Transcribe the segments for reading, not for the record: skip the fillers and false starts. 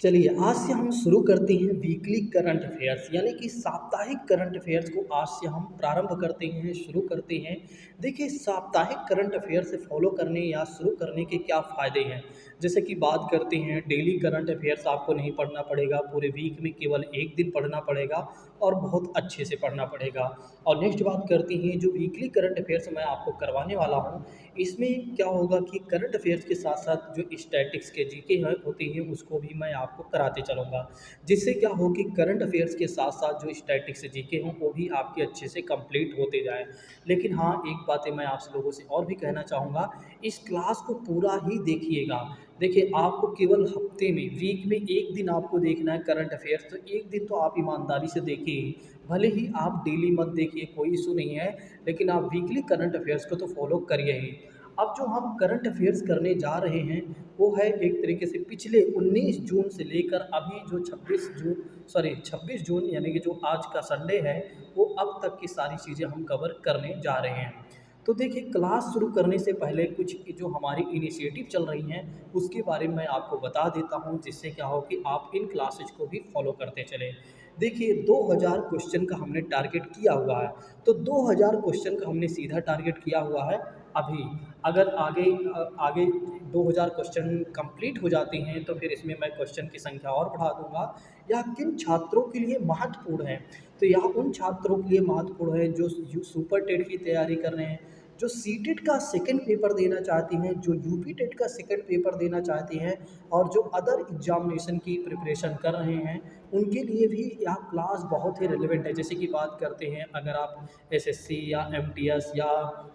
चलिए, आज से हम शुरू करते हैं वीकली करंट अफेयर्स यानी कि साप्ताहिक करंट अफेयर्स को आज से हम प्रारंभ करते हैं, शुरू करते हैं। देखिए, साप्ताहिक करंट अफेयर्स से फॉलो करने या शुरू करने के क्या फ़ायदे हैं? जैसे कि बात करते हैं, डेली करंट अफेयर्स आपको नहीं पढ़ना पड़ेगा, पूरे वीक में केवल 1 दिन पढ़ना पड़ेगा और बहुत अच्छे से पढ़ना पड़ेगा। और नेक्स्ट बात करते हैं, जो वीकली करंट अफेयर्स मैं आपको करवाने वाला हूँ, इसमें क्या होगा कि करंट अफेयर्स के साथ-साथ जो स्टैटिक्स के जीके हैं होती हैं, उसको भी मैं आपको कराते चलूँगा। जिससे क्या हो कि करंट अफेयर्स के साथ-साथ जो स्टैटिक्स जीके हों, वो भी आपके अच्छे से कंप्लीट होते जाएँ। लेकिन हाँ, एक बातें मैं आप लोगों से और भी कहना चाहूँगा, इस क्लास को पूरा ही देखिएगा। देखिए, आपको केवल हफ्ते में, वीक में 1 दिन आपको देखना है करंट अफेयर्स, तो 1 दिन तो आप ईमानदारी से देखिए ही। भले ही आप डेली मत देखिए, कोई इश्यू नहीं है, लेकिन आप वीकली करंट अफेयर्स को तो फॉलो करिए ही। अब जो हम करंट अफेयर्स करने जा रहे हैं, वो है एक तरीके से पिछले 19 जून से लेकर अभी जो 26 जून यानी कि जो आज का संडे है, वो अब तक की सारी चीज़ें हम कवर करने जा रहे हैं। तो देखिए, क्लास शुरू करने से पहले कुछ जो हमारी इनिशिएटिव चल रही हैं, उसके बारे में मैं आपको बता देता हूँ, जिससे क्या हो कि आप इन क्लासेज को भी फॉलो करते चलें। देखिए, 2000 क्वेश्चन का हमने टारगेट किया हुआ है, तो 2000 क्वेश्चन का हमने सीधा टारगेट किया हुआ है अभी। अगर आगे 2000 क्वेश्चन कंप्लीट हो जाते हैं, तो फिर इसमें मैं क्वेश्चन की संख्या और बढ़ा दूँगा। यह किन छात्रों के लिए महत्वपूर्ण है? तो यह उन छात्रों के लिए महत्वपूर्ण है जो सुपर टेट की तैयारी कर रहे हैं, जो सीटेट का सेकंड पेपर देना चाहती हैं, जो यूपी टेट का सेकंड पेपर देना चाहती हैं और जो अदर एग्जामिनेशन की प्रिपरेशन कर रहे हैं, उनके लिए भी यह क्लास बहुत ही रिलेवेंट है। जैसे कि बात करते हैं, अगर आप एसएससी या एमटीएस या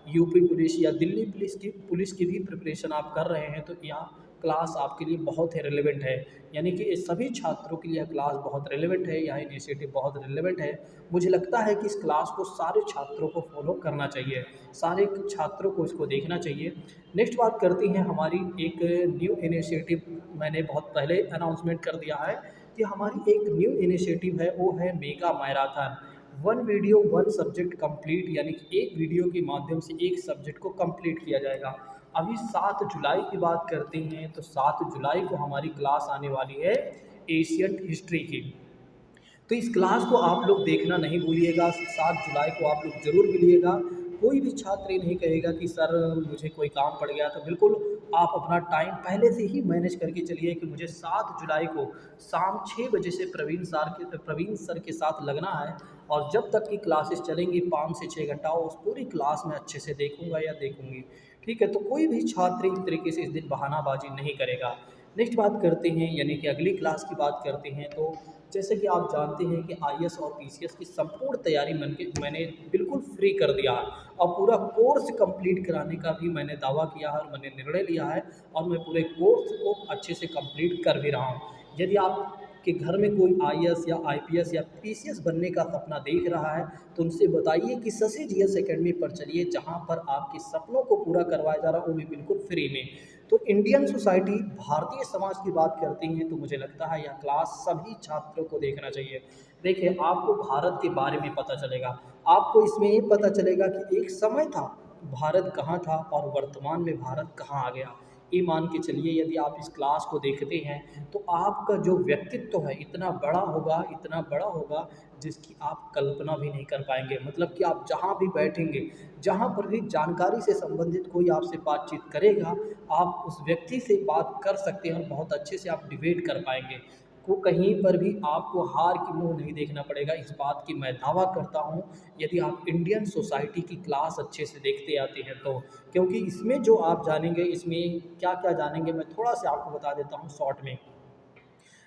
यूपी पुलिस या दिल्ली पुलिस की भी प्रिपरेशन आप कर रहे हैं, तो यह क्लास आपके लिए बहुत ही रिलेवेंट है। यानी कि ये सभी छात्रों के लिए यह क्लास बहुत रिलेवेंट है, यह इनिशिएटिव बहुत रिलेवेंट है। मुझे लगता है कि इस क्लास को सारे छात्रों को फॉलो करना चाहिए, सारे छात्रों को इसको देखना चाहिए। नेक्स्ट बात करते हैं, हमारी एक न्यू इनिशिएटिव मैंने बहुत पहले अनाउंसमेंट कर दिया है कि हमारी एक न्यू इनिशिएटिव है, वो है mega marathon. One video one subject complete, यानी कि एक वीडियो के माध्यम से एक सब्जेक्ट को कंप्लीट किया जाएगा। अभी 7 जुलाई की बात करते हैं, तो 7 जुलाई को हमारी क्लास आने वाली है एशियन हिस्ट्री की। तो इस क्लास को आप लोग देखना नहीं भूलिएगा, 7 जुलाई को आप लोग ज़रूर मिलिएगा। कोई भी छात्र ये नहीं कहेगा कि सर मुझे कोई काम पड़ गया, तो बिल्कुल आप अपना टाइम पहले से ही मैनेज करके चलिए कि मुझे 7 जुलाई को शाम 6 बजे से प्रवीण सर के साथ लगना है, और जब तक की क्लासेस चलेंगी 5 से 6 घंटा, उस पूरी क्लास में अच्छे से देखूँगा या देखूँगी। ठीक है, तो कोई भी छात्र इस तरीके से इस दिन बहानाबाजी नहीं करेगा। नेक्स्ट बात करते हैं, यानी कि अगली क्लास की बात करते हैं, तो जैसे कि आप जानते हैं कि आईएएस और पीसीएस की संपूर्ण तैयारी मैंने बिल्कुल फ्री कर दिया है, और पूरा कोर्स कंप्लीट कराने का भी मैंने दावा किया है और मैंने निर्णय लिया है, और मैं पूरे कोर्स को अच्छे से कंप्लीट कर भी रहा हूँ। यदि आप के घर में कोई आईएएस या आईपीएस या पीसीएस बनने का सपना देख रहा है, तो उनसे बताइए कि शशि जीएस एकेडमी पर चलिए, जहाँ पर आपके सपनों को पूरा करवाया जा रहा है, वो भी बिल्कुल फ्री में। तो इंडियन सोसाइटी, भारतीय समाज की बात करते हैं, तो मुझे लगता है यह क्लास सभी छात्रों को देखना चाहिए। देखिए, आपको भारत के बारे में पता चलेगा, आपको इसमें ये पता चलेगा कि एक समय था, भारत कहाँ था और वर्तमान में भारत कहाँ आ गया। ये मान के चलिए, यदि आप इस क्लास को देखते हैं, तो आपका जो व्यक्तित्व है इतना बड़ा होगा, जिसकी आप कल्पना भी नहीं कर पाएंगे। मतलब कि आप जहाँ भी बैठेंगे, जहाँ पर भी जानकारी से संबंधित कोई आपसे बातचीत करेगा, आप उस व्यक्ति से बात कर सकते हैं और बहुत अच्छे से आप डिबेट कर पाएँगे। को कहीं पर भी आपको हार की मुँह नहीं देखना पड़ेगा, इस बात की मैं दावा करता हूँ, यदि आप इंडियन सोसाइटी की क्लास अच्छे से देखते आते हैं तो। क्योंकि इसमें जो आप जानेंगे, इसमें क्या-क्या जानेंगे, मैं थोड़ा-सा आपको बता देता हूँ शॉर्ट में।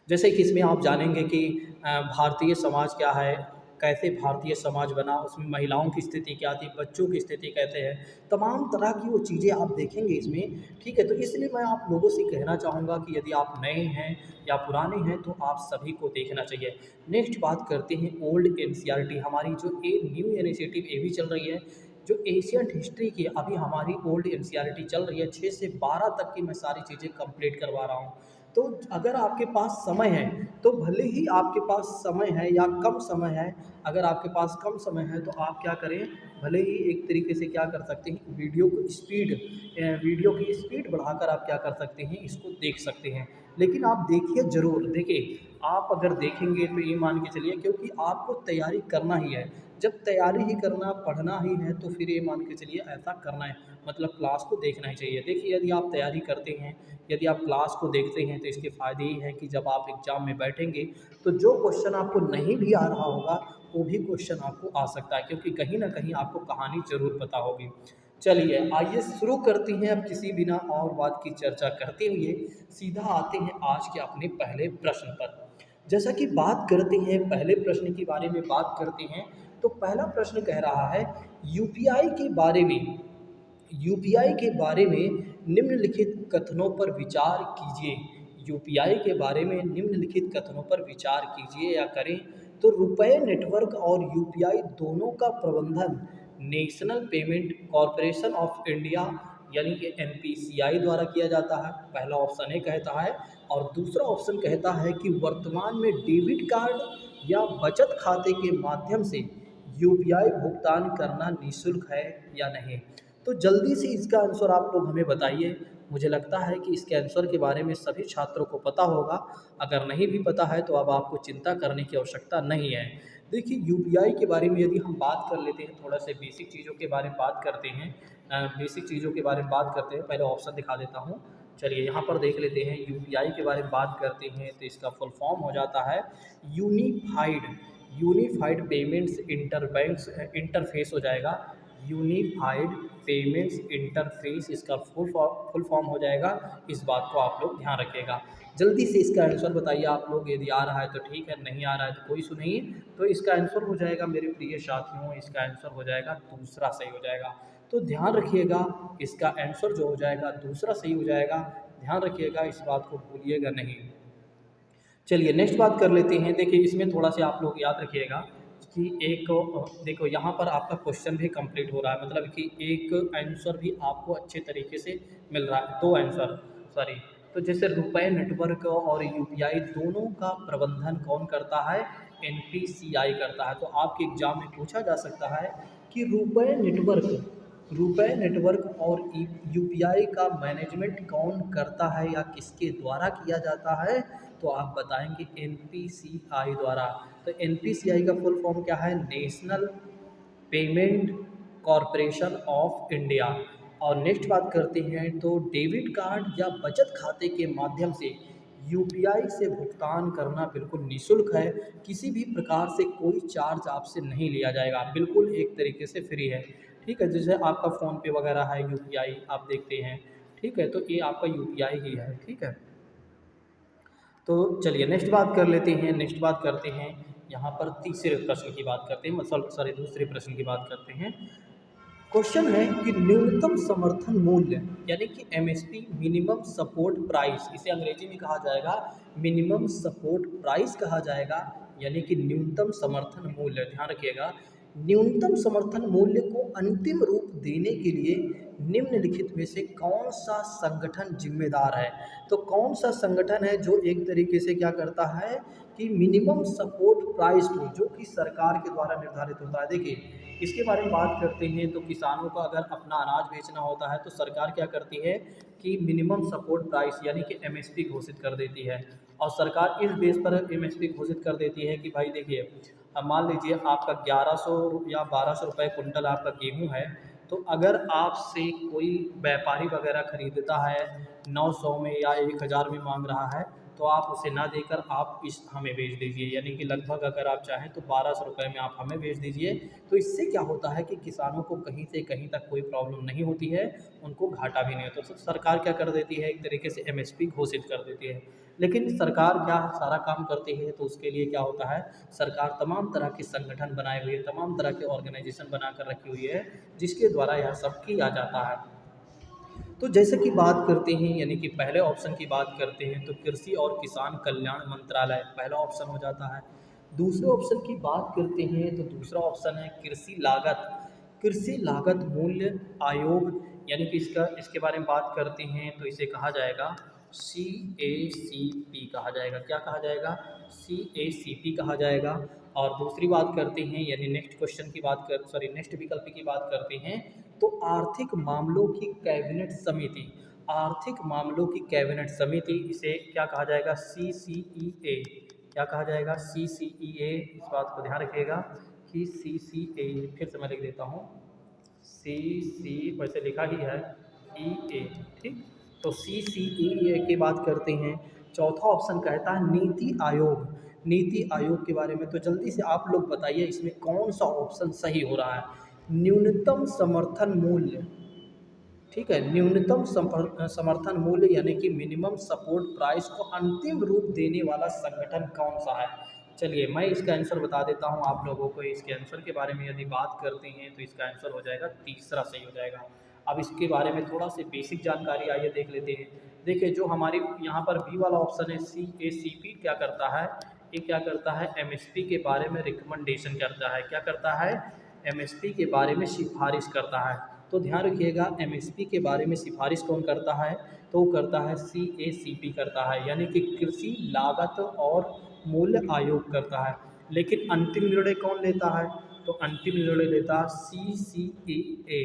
जैसे कि इसमें आप जानेंगे कि भारतीय समाज क्या है, कैसे भारतीय समाज बना, उसमें महिलाओं की स्थिति क्या थी, बच्चों की स्थिति कैसे है, तमाम तरह की वो चीज़ें आप देखेंगे इसमें। ठीक है, तो इसलिए मैं आप लोगों से कहना चाहूँगा कि यदि आप नए हैं या पुराने हैं, तो आप सभी को देखना चाहिए। नेक्स्ट बात करते हैं ओल्ड एनसीईआरटी, हमारी जो ए न्यू इनिशिएटिव ये भी चल रही है, जो एशियन हिस्ट्री की अभी हमारी ओल्ड एनसीईआरटी चल रही है, 6 से 12 तक की मैं सारी चीज़ें कंप्लीट करवा रहा हूँ। तो अगर आपके पास समय है, तो भले ही आपके पास समय है या कम समय है, अगर आपके पास कम समय है, तो आप क्या करें, भले ही एक तरीके से क्या कर सकते हैं, वीडियो की स्पीड बढ़ाकर आप क्या कर सकते हैं, इसको देख सकते हैं। लेकिन आप देखिए ज़रूर, देखिए आप अगर देखेंगे तो ये मान के चलिए, क्योंकि आपको तैयारी करना ही है। जब तैयारी ही करना, पढ़ना ही है, तो फिर ये मान के चलिए ऐसा करना है, मतलब क्लास को देखना ही चाहिए। देखिए यदि आप तैयारी करते हैं, यदि आप क्लास को देखते हैं, तो इसके फ़ायदे ये हैं कि जब आप एग्ज़ाम में बैठेंगे तो जो क्वेश्चन आपको नहीं भी आ रहा होगा, वो भी क्वेश्चन आपको आ सकता है, क्योंकि कहीं न कहीं आपको कहानी ज़रूर पता होगी। चलिए आइए शुरू करते हैं, अब किसी बिना और बात की चर्चा करते हुए सीधा आते हैं आज के अपने पहले प्रश्न पर। जैसा कि बात करते हैं पहले प्रश्न के बारे में बात करते हैं, तो पहला प्रश्न कह रहा है यूपीआई के बारे में, यूपीआई के बारे में निम्नलिखित कथनों पर विचार कीजिए। यूपीआई के बारे में निम्नलिखित कथनों पर विचार कीजिए या करें। तो रुपए नेटवर्क और यूपीआई दोनों का प्रबंधन national payment corporation of India यानी कि एनपीसीआई द्वारा किया जाता है, पहला ऑप्शन ये कहता है। और दूसरा ऑप्शन कहता है कि वर्तमान में डेबिट कार्ड या बचत खाते के माध्यम से यूपीआई भुगतान करना निःशुल्क है या नहीं। तो जल्दी से इसका आंसर आप लोग हमें बताइए। मुझे लगता है कि इसके आंसर के बारे में सभी छात्रों को पता होगा। अगर नहीं भी पता है तो अब आपको चिंता करने की आवश्यकता नहीं है। देखिए यूपीआई के बारे में यदि हम बात कर लेते हैं, थोड़ा से बेसिक चीज़ों के बारे में बात करते हैं। बेसिक चीज़ों के बारे में बात करते हैं, पहले ऑप्शन दिखा देता हूँ। चलिए यहाँ पर देख लेते हैं, यूपीआई के बारे में बात करते हैं तो इसका फुल फॉर्म हो जाता है यूनिफाइड यूनिफाइड पेमेंट्स इंटरबैंक्स इंटरफेस हो जाएगा। यूनिफाइड पेमेंट्स इंटरफेस इसका फुल फॉर्म हो जाएगा। इस बात को आप लोग ध्यान रखिएगा। जल्दी से इसका आंसर बताइए आप लोग, यदि आ रहा है तो ठीक है, नहीं आ रहा है तो कोई इशू नहीं। तो इसका आंसर हो जाएगा मेरे प्रिय साथियों, इसका आंसर हो जाएगा दूसरा सही हो जाएगा। तो ध्यान रखिएगा, इसका आंसर जो हो जाएगा दूसरा सही हो जाएगा। ध्यान रखिएगा, इस बात को भूलिएगा नहीं। चलिए नेक्स्ट बात कर लेते हैं। देखिए इसमें थोड़ा सा आप लोग याद रखिएगा कि एक देखो यहाँ पर आपका क्वेश्चन भी कंप्लीट हो रहा है, मतलब कि एक आंसर भी आपको अच्छे तरीके से मिल रहा है, दो आंसर सॉरी। तो जैसे रुपए नेटवर्क और यूपीआई दोनों का प्रबंधन कौन करता है, एनपीसीआई करता है। तो आपके एग्जाम में पूछा जा सकता है कि रुपए नेटवर्क और यूपीआई का मैनेजमेंट कौन करता है या किसके द्वारा किया जाता है। तो आप बताएंगे एनपीसीआई द्वारा। तो एनपीसीआई का फुल फॉर्म क्या है, national payment corporation of India. और नेक्स्ट बात करते हैं तो डेबिट कार्ड या बचत खाते के माध्यम से यूपीआई से भुगतान करना बिल्कुल निःशुल्क है। किसी भी प्रकार से कोई चार्ज आपसे नहीं लिया जाएगा, बिल्कुल एक तरीके से फ्री है। ठीक है, जैसे आपका फ़ोन पे वगैरह है यूपीआई आप देखते हैं। ठीक है, तो ये आपका यूपीआई ही है। ठीक है, तो चलिए नेक्स्ट बात कर लेते हैं। नेक्स्ट बात करते हैं यहाँ पर तीसरे प्रश्न की बात करते हैं, मतलब सॉरी दूसरे प्रश्न की बात करते हैं। क्वेश्चन है कि न्यूनतम समर्थन मूल्य यानी कि एमएसपी मिनिमम सपोर्ट प्राइस, इसे अंग्रेजी में कहा जाएगा मिनिमम सपोर्ट प्राइस कहा जाएगा, यानी कि न्यूनतम समर्थन मूल्य। ध्यान रखिएगा, न्यूनतम समर्थन मूल्य को अंतिम रूप देने के लिए निम्नलिखित में से कौन सा संगठन जिम्मेदार है। तो कौन सा संगठन है जो एक तरीके से क्या करता है कि मिनिमम सपोर्ट प्राइस को, जो कि सरकार के द्वारा निर्धारित होता है। देखिए इसके बारे में बात करते हैं तो किसानों को अगर अपना अनाज बेचना होता है तो सरकार क्या करती है कि मिनिमम सपोर्ट प्राइस यानी कि एमएसपी घोषित कर देती है। और सरकार इस बेस पर एमएसपी घोषित कर देती है कि भाई देखिए, अब मान लीजिए आपका 1100 या 1200 रुपये कुंटल आपका गेहूँ है। तो अगर आपसे कोई व्यापारी वगैरह खरीदता है 900 में या 1000 में मांग रहा है, तो आप उसे ना देकर आप इस हमें बेच दीजिए, यानी कि लगभग अगर आप चाहें तो 1200 रुपये में आप हमें बेच दीजिए। तो इससे क्या होता है कि किसानों को कहीं से कहीं तक कोई प्रॉब्लम नहीं होती है, उनको घाटा भी नहीं होता। तो सरकार क्या कर देती है, एक तरीके से एमएसपी घोषित कर देती है। लेकिन सरकार क्या सारा काम करती है, तो उसके लिए क्या होता है, सरकार तमाम तरह के संगठन बनाए हुए है, तमाम तरह के ऑर्गेनाइजेशन बना कर रखी हुई है, जिसके द्वारा यह सब किया जाता है। तो जैसे कि बात करते हैं, यानी कि पहले ऑप्शन की बात करते हैं तो कृषि और किसान कल्याण मंत्रालय पहला ऑप्शन हो जाता है। दूसरे ऑप्शन की बात करते हैं तो दूसरा ऑप्शन है कृषि लागत मूल्य आयोग, यानी कि इसके बारे में बात करते हैं तो इसे कहा जाएगा CACP कहा जाएगा। क्या कहा जाएगा, CACP कहा जाएगा। और दूसरी बात करते हैं, यानी नेक्स्ट विकल्प की बात करते हैं तो आर्थिक मामलों की कैबिनेट समिति। आर्थिक मामलों की कैबिनेट समिति, इसे क्या कहा जाएगा, CCEA। क्या कहा जाएगा, CCEA। इस बात को ध्यान रखिएगा कि CCA, फिर से मैं लिख देता हूँ, CC वैसे लिखा ही है, EA। ठीक, तो CCEA की बात करते हैं। चौथा ऑप्शन कहता है नीति आयोग। नीति आयोग के बारे में तो जल्दी से आप लोग बताइए, इसमें कौन सा ऑप्शन सही हो रहा है। न्यूनतम समर्थन मूल्य, ठीक है, न्यूनतम समर्थन मूल्य यानी कि मिनिमम सपोर्ट प्राइस को अंतिम रूप देने वाला संगठन कौन सा है। चलिए मैं इसका आंसर बता देता हूं आप लोगों को। इसके आंसर के बारे में यदि बात करते हैं तो इसका आंसर हो जाएगा तीसरा सही हो जाएगा। अब इसके बारे में थोड़ा सी बेसिक जानकारी आइए देख लेते हैं। देखिए जो हमारी यहाँ पर बी वाला ऑप्शन है CACP, क्या करता है, ये क्या करता है, MSP के बारे में रिकमेंडेशन करता है। क्या करता है, MSP के बारे में सिफारिश करता है। तो ध्यान रखिएगा MSP के बारे में सिफारिश कौन करता है, तो वो करता है CACP करता है, यानी कि कृषि लागत और मूल्य आयोग करता है। लेकिन अंतिम निर्णय कौन लेता है, तो अंतिम निर्णय लेता है CCEA।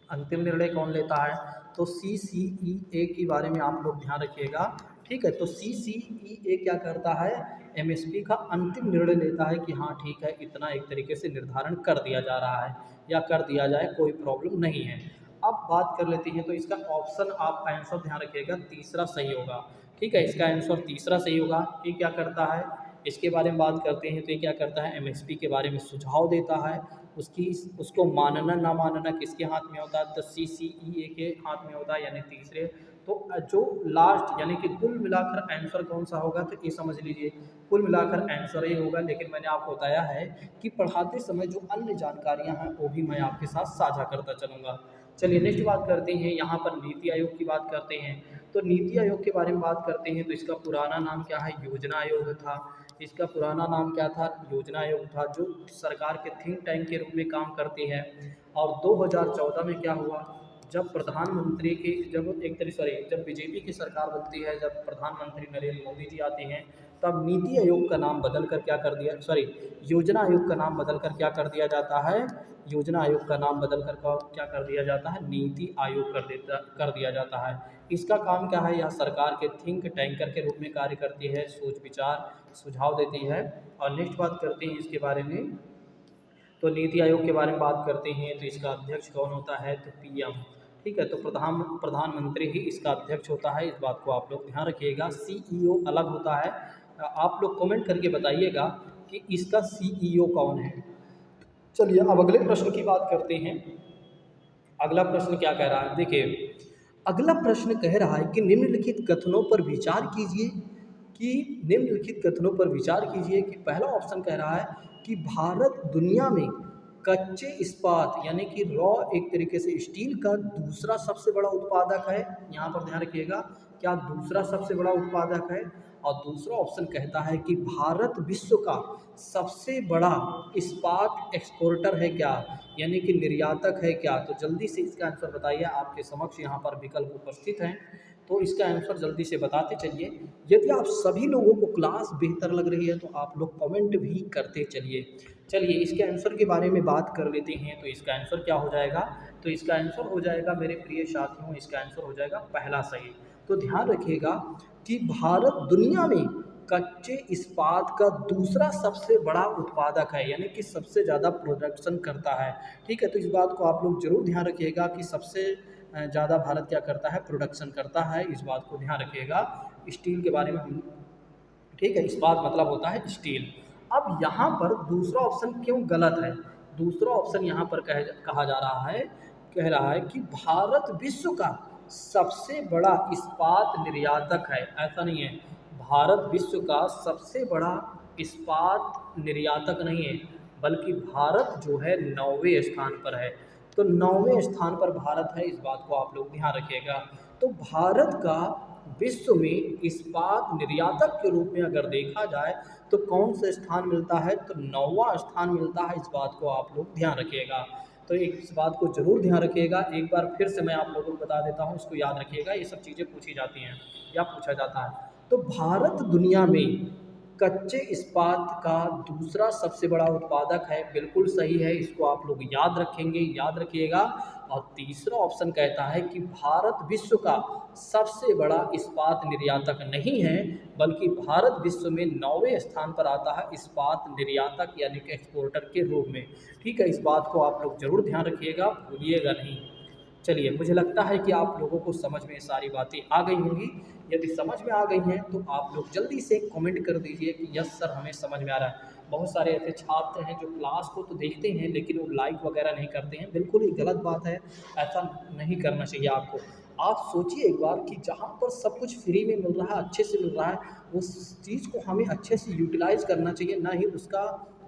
अंतिम निर्णय कौन लेता है, तो CCEA के बारे में आप लोग ध्यान रखिएगा। ठीक है, तो CCEA क्या करता है, MSP का अंतिम निर्णय लेता है कि हाँ ठीक है, इतना एक तरीके से निर्धारण कर दिया जा रहा है या कर दिया जाए, कोई प्रॉब्लम नहीं है। अब बात कर लेते हैं, तो इसका ऑप्शन आप आंसर ध्यान रखिएगा तीसरा सही होगा। ठीक है, इसका आंसर तीसरा सही होगा। ये क्या करता है, इसके बारे में बात करते हैं तो ये क्या करता है, MSP के बारे में सुझाव देता है। उसको मानना ना मानना किसके हाथ में होता है, तो CCEA के हाथ में होता है, यानी तीसरे। तो जो लास्ट यानी कि कुल मिलाकर आंसर कौन सा होगा, तो ये समझ लीजिए कुल मिलाकर आंसर ही होगा। लेकिन मैंने आपको बताया है कि पढ़ाते समय जो अन्य जानकारियां हैं वो भी मैं आपके साथ साझा करता चलूँगा। चलिए नेक्स्ट बात करते हैं, यहाँ पर नीति आयोग की बात करते हैं। तो नीति आयोग के बारे में बात करते हैं तो इसका पुराना नाम क्या है, योजना आयोग था। इसका पुराना नाम क्या था, योजना आयोग था, जो सरकार के थिंक टैंक के रूप में काम करती है। और 2014 में क्या हुआ, जब प्रधानमंत्री की जब एक तरीके सॉरी जब बीजेपी की सरकार बनती है, जब प्रधानमंत्री नरेंद्र मोदी जी आते हैं, तब नीति आयोग का नाम बदल कर क्या कर दिया, योजना आयोग का नाम बदल कर क्या कर दिया जाता है, योजना आयोग का नाम बदल कर क्या कर दिया जाता है, नीति आयोग कर दिया जाता है। इसका काम क्या है, यह सरकार के थिंक टैंकर के रूप में कार्य करती है, सोच विचार सुझाव देती है। और नेक्स्ट बात करते हैं इसके बारे में, तो नीति आयोग के बारे में बात करते हैं तो इसका अध्यक्ष कौन होता है, तो PM। ठीक है, तो प्रधानमंत्री ही इसका अध्यक्ष होता है, इस बात को आप लोग ध्यान रखिएगा। CEO अलग होता है। आप लोग कमेंट करके बताइएगा कि इसका CEO कौन है। चलिए अब अगले प्रश्न की बात करते हैं। अगला प्रश्न क्या कह रहा है, देखिए अगला प्रश्न कह रहा है कि निम्नलिखित कथनों पर विचार कीजिए, कि पहला ऑप्शन कह रहा है कि भारत दुनिया में कच्चे इस्पात यानी कि रॉ एक तरीके से स्टील का दूसरा सबसे बड़ा उत्पादक है। यहाँ पर ध्यान रखिएगा, क्या दूसरा सबसे बड़ा उत्पादक है। और दूसरा ऑप्शन कहता है कि भारत विश्व का सबसे बड़ा इस्पात एक्सपोर्टर है क्या, यानी कि निर्यातक है क्या। तो जल्दी से इसका आंसर बताइए, आपके समक्ष यहाँ पर विकल्प उपस्थित हैं, तो इसका आंसर जल्दी से बताते चलिए। यदि आप सभी लोगों को क्लास बेहतर लग रही है तो आप लोग कमेंट भी करते चलिए। चलिए इसके आंसर के बारे में बात कर लेते हैं, तो इसका आंसर क्या हो जाएगा, तो इसका आंसर हो जाएगा मेरे प्रिय साथियों, इसका आंसर हो जाएगा पहला सही। तो ध्यान रखिएगा कि भारत दुनिया में कच्चे इस्पात का दूसरा सबसे बड़ा उत्पादक है, यानी कि सबसे ज़्यादा प्रोडक्शन करता है। ठीक है, तो इस बात को आप लोग जरूर ध्यान रखिएगा कि सबसे ज़्यादा भारत क्या करता है, प्रोडक्शन करता है, इस बात को ध्यान रखिएगा। स्टील के बारे में हम, ठीक है, इस्पात मतलब होता है स्टील। अब यहाँ पर दूसरा ऑप्शन क्यों गलत है, दूसरा ऑप्शन यहाँ पर कहा जा रहा है, कह रहा है कि भारत विश्व का सबसे बड़ा इस्पात निर्यातक है। ऐसा नहीं है, भारत विश्व का सबसे बड़ा इस्पात निर्यातक नहीं है, बल्कि भारत जो है 9वें स्थान पर है। तो 9वें स्थान पर भारत है, इस बात को आप लोग ध्यान रखिएगा। तो भारत का विश्व में इस्पात निर्यातक के रूप में अगर देखा जाए तो कौन सा स्थान मिलता है, तो 9वां स्थान मिलता है, इस बात को आप लोग ध्यान रखिएगा। तो इस बात को जरूर ध्यान रखिएगा, एक बार फिर से मैं आप लोगों को बता देता हूँ, इसको याद रखिएगा, ये सब चीज़ें पूछी जाती हैं या पूछा जाता है। तो भारत दुनिया में कच्चे इस्पात का दूसरा सबसे बड़ा उत्पादक है। बिल्कुल सही है, इसको आप लोग याद रखेंगे, याद रखिएगा। और तीसरा ऑप्शन कहता है कि भारत विश्व का सबसे बड़ा इस्पात निर्यातक नहीं है, बल्कि भारत विश्व में 9वें स्थान पर आता है इस्पात निर्यातक यानी कि एक्सपोर्टर के रूप में। ठीक है, इस बात को आप लोग ज़रूर ध्यान रखिएगा, भूलिएगा नहीं। चलिए, मुझे लगता है कि आप लोगों को समझ में सारी बातें आ गई होंगी। यदि समझ में आ गई हैं तो आप लोग जल्दी से कमेंट कर दीजिए कि यस सर, हमें समझ में आ रहा है। बहुत सारे ऐसे छात्र हैं जो क्लास को तो देखते हैं लेकिन वो लाइक वगैरह नहीं करते हैं। बिल्कुल ही गलत बात है, ऐसा नहीं करना चाहिए आपको। आप सोचिए एक बार कि जहाँ पर सब कुछ फ्री में मिल रहा है, अच्छे से मिल रहा है, उस चीज़ को हमें अच्छे से यूटिलाइज़ करना चाहिए, ना ही उसका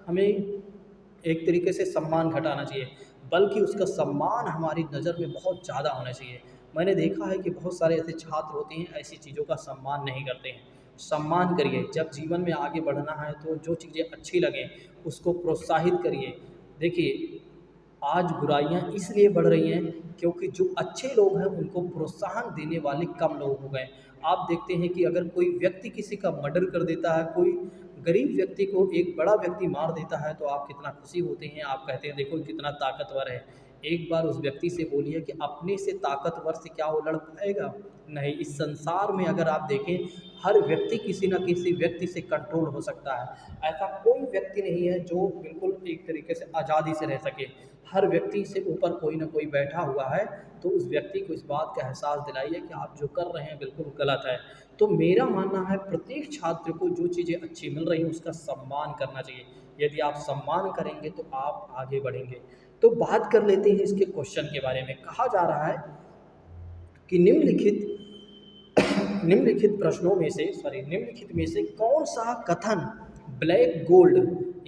हमें एक तरीके से सम्मान घटाना चाहिए, बल्कि उसका सम्मान हमारी नज़र में बहुत ज़्यादा होना चाहिए। मैंने देखा है कि बहुत सारे ऐसे छात्र होते हैं, ऐसी चीज़ों का सम्मान नहीं करते हैं। सम्मान करिए, जब जीवन में आगे बढ़ना है तो जो चीज़ें अच्छी लगें उसको प्रोत्साहित करिए। देखिए, आज बुराइयां इसलिए बढ़ रही हैं क्योंकि जो अच्छे लोग हैं उनको प्रोत्साहन देने वाले कम लोग हो गए। आप देखते हैं कि अगर कोई व्यक्ति किसी का मर्डर कर देता है, कोई गरीब व्यक्ति को एक बड़ा व्यक्ति मार देता है, तो आप कितना खुशी होते हैं, आप कहते हैं देखो कितना ताकतवर है। एक बार उस व्यक्ति से बोलिए कि अपने से ताकतवर से क्या वो लड़ पाएगा? नहीं। इस संसार में अगर आप देखें, हर व्यक्ति किसी न किसी व्यक्ति से कंट्रोल हो सकता है। ऐसा कोई व्यक्ति नहीं है जो बिल्कुल एक तरीके से आज़ादी से रह सके। हर व्यक्ति से ऊपर कोई ना कोई बैठा हुआ है, तो उस व्यक्ति को इस बात का एहसास दिलाइए कि आप जो कर रहे हैं बिल्कुल गलत है। तो मेरा मानना है प्रत्येक छात्र को जो चीज़ें अच्छी मिल रही हैं उसका सम्मान करना चाहिए। यदि आप सम्मान करेंगे तो आप आगे बढ़ेंगे। तो बात कर लेते हैं इसके क्वेश्चन के बारे में। कहा जा रहा है कि निम्नलिखित में से कौन सा कथन ब्लैक गोल्ड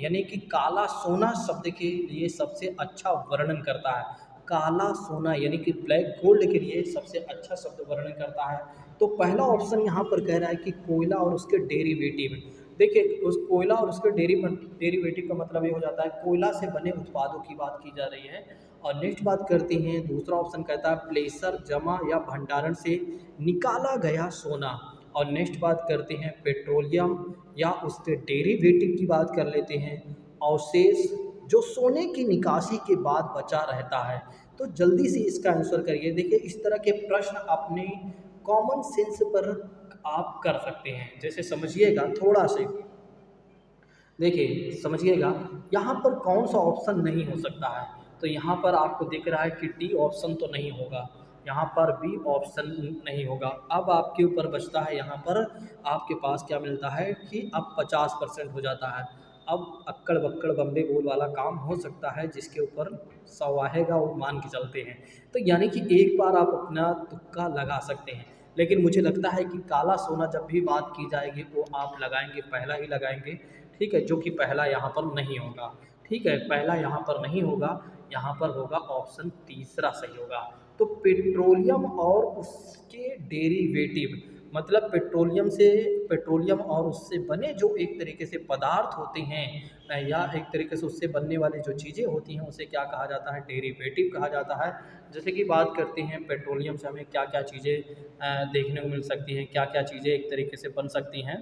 यानी कि काला सोना शब्द के लिए सबसे अच्छा वर्णन करता है? काला सोना यानी कि ब्लैक गोल्ड के लिए सबसे अच्छा शब्द वर्णन करता है। तो पहला ऑप्शन यहाँ पर कह रहा है कि कोयला और उसके डेरिवेटिव। देखिए, उस कोयला और उसके डेरिवेटिव का मतलब ये हो जाता है कोयला से बने उत्पादों की बात की जा रही है। और नेक्स्ट बात करते हैं, दूसरा ऑप्शन कहता है प्लेसर, जमा या भंडारण से निकाला गया सोना। और नेक्स्ट बात करते हैं पेट्रोलियम या उसके डेरिवेटिव की बात कर लेते हैं, अवशेष जो सोने की निकासी के बाद बचा रहता है। तो जल्दी से इसका आंसर करिए। देखिए, इस तरह के प्रश्न अपने कॉमन सेंस पर आप कर सकते हैं। जैसे समझिएगा थोड़ा से, देखिए समझिएगा, यहाँ पर कौन सा ऑप्शन नहीं हो सकता है? तो यहाँ पर आपको दिख रहा है कि डी ऑप्शन तो नहीं होगा, यहाँ पर बी ऑप्शन नहीं होगा। अब आपके ऊपर बचता है, यहाँ पर आपके पास क्या मिलता है कि अब 50% हो जाता है। अब अक्कड़ बक्कड़ बम्बे बोल वाला काम हो सकता है, जिसके ऊपर 100 आएगा वो मान के चलते हैं। तो यानी कि एक बार आप अपना तुक्का लगा सकते हैं। लेकिन मुझे लगता है कि काला सोना जब भी बात की जाएगी वो आप लगाएंगे, पहला ही लगाएंगे। ठीक है, जो कि पहला यहाँ पर नहीं होगा। ठीक है, पहला यहाँ पर नहीं होगा, यहाँ पर होगा ऑप्शन तीसरा सही होगा। तो पेट्रोलियम और उसके डेरिवेटिव मतलब पेट्रोलियम और उससे बने जो एक तरीके से पदार्थ होते हैं, या एक तरीके से उससे बनने वाली जो चीज़ें होती हैं उसे क्या कहा जाता है? डेरिवेटिव कहा जाता है। जैसे कि बात करते हैं पेट्रोलियम से हमें क्या क्या चीज़ें देखने को मिल सकती हैं, क्या क्या चीज़ें एक तरीके से बन सकती हैं।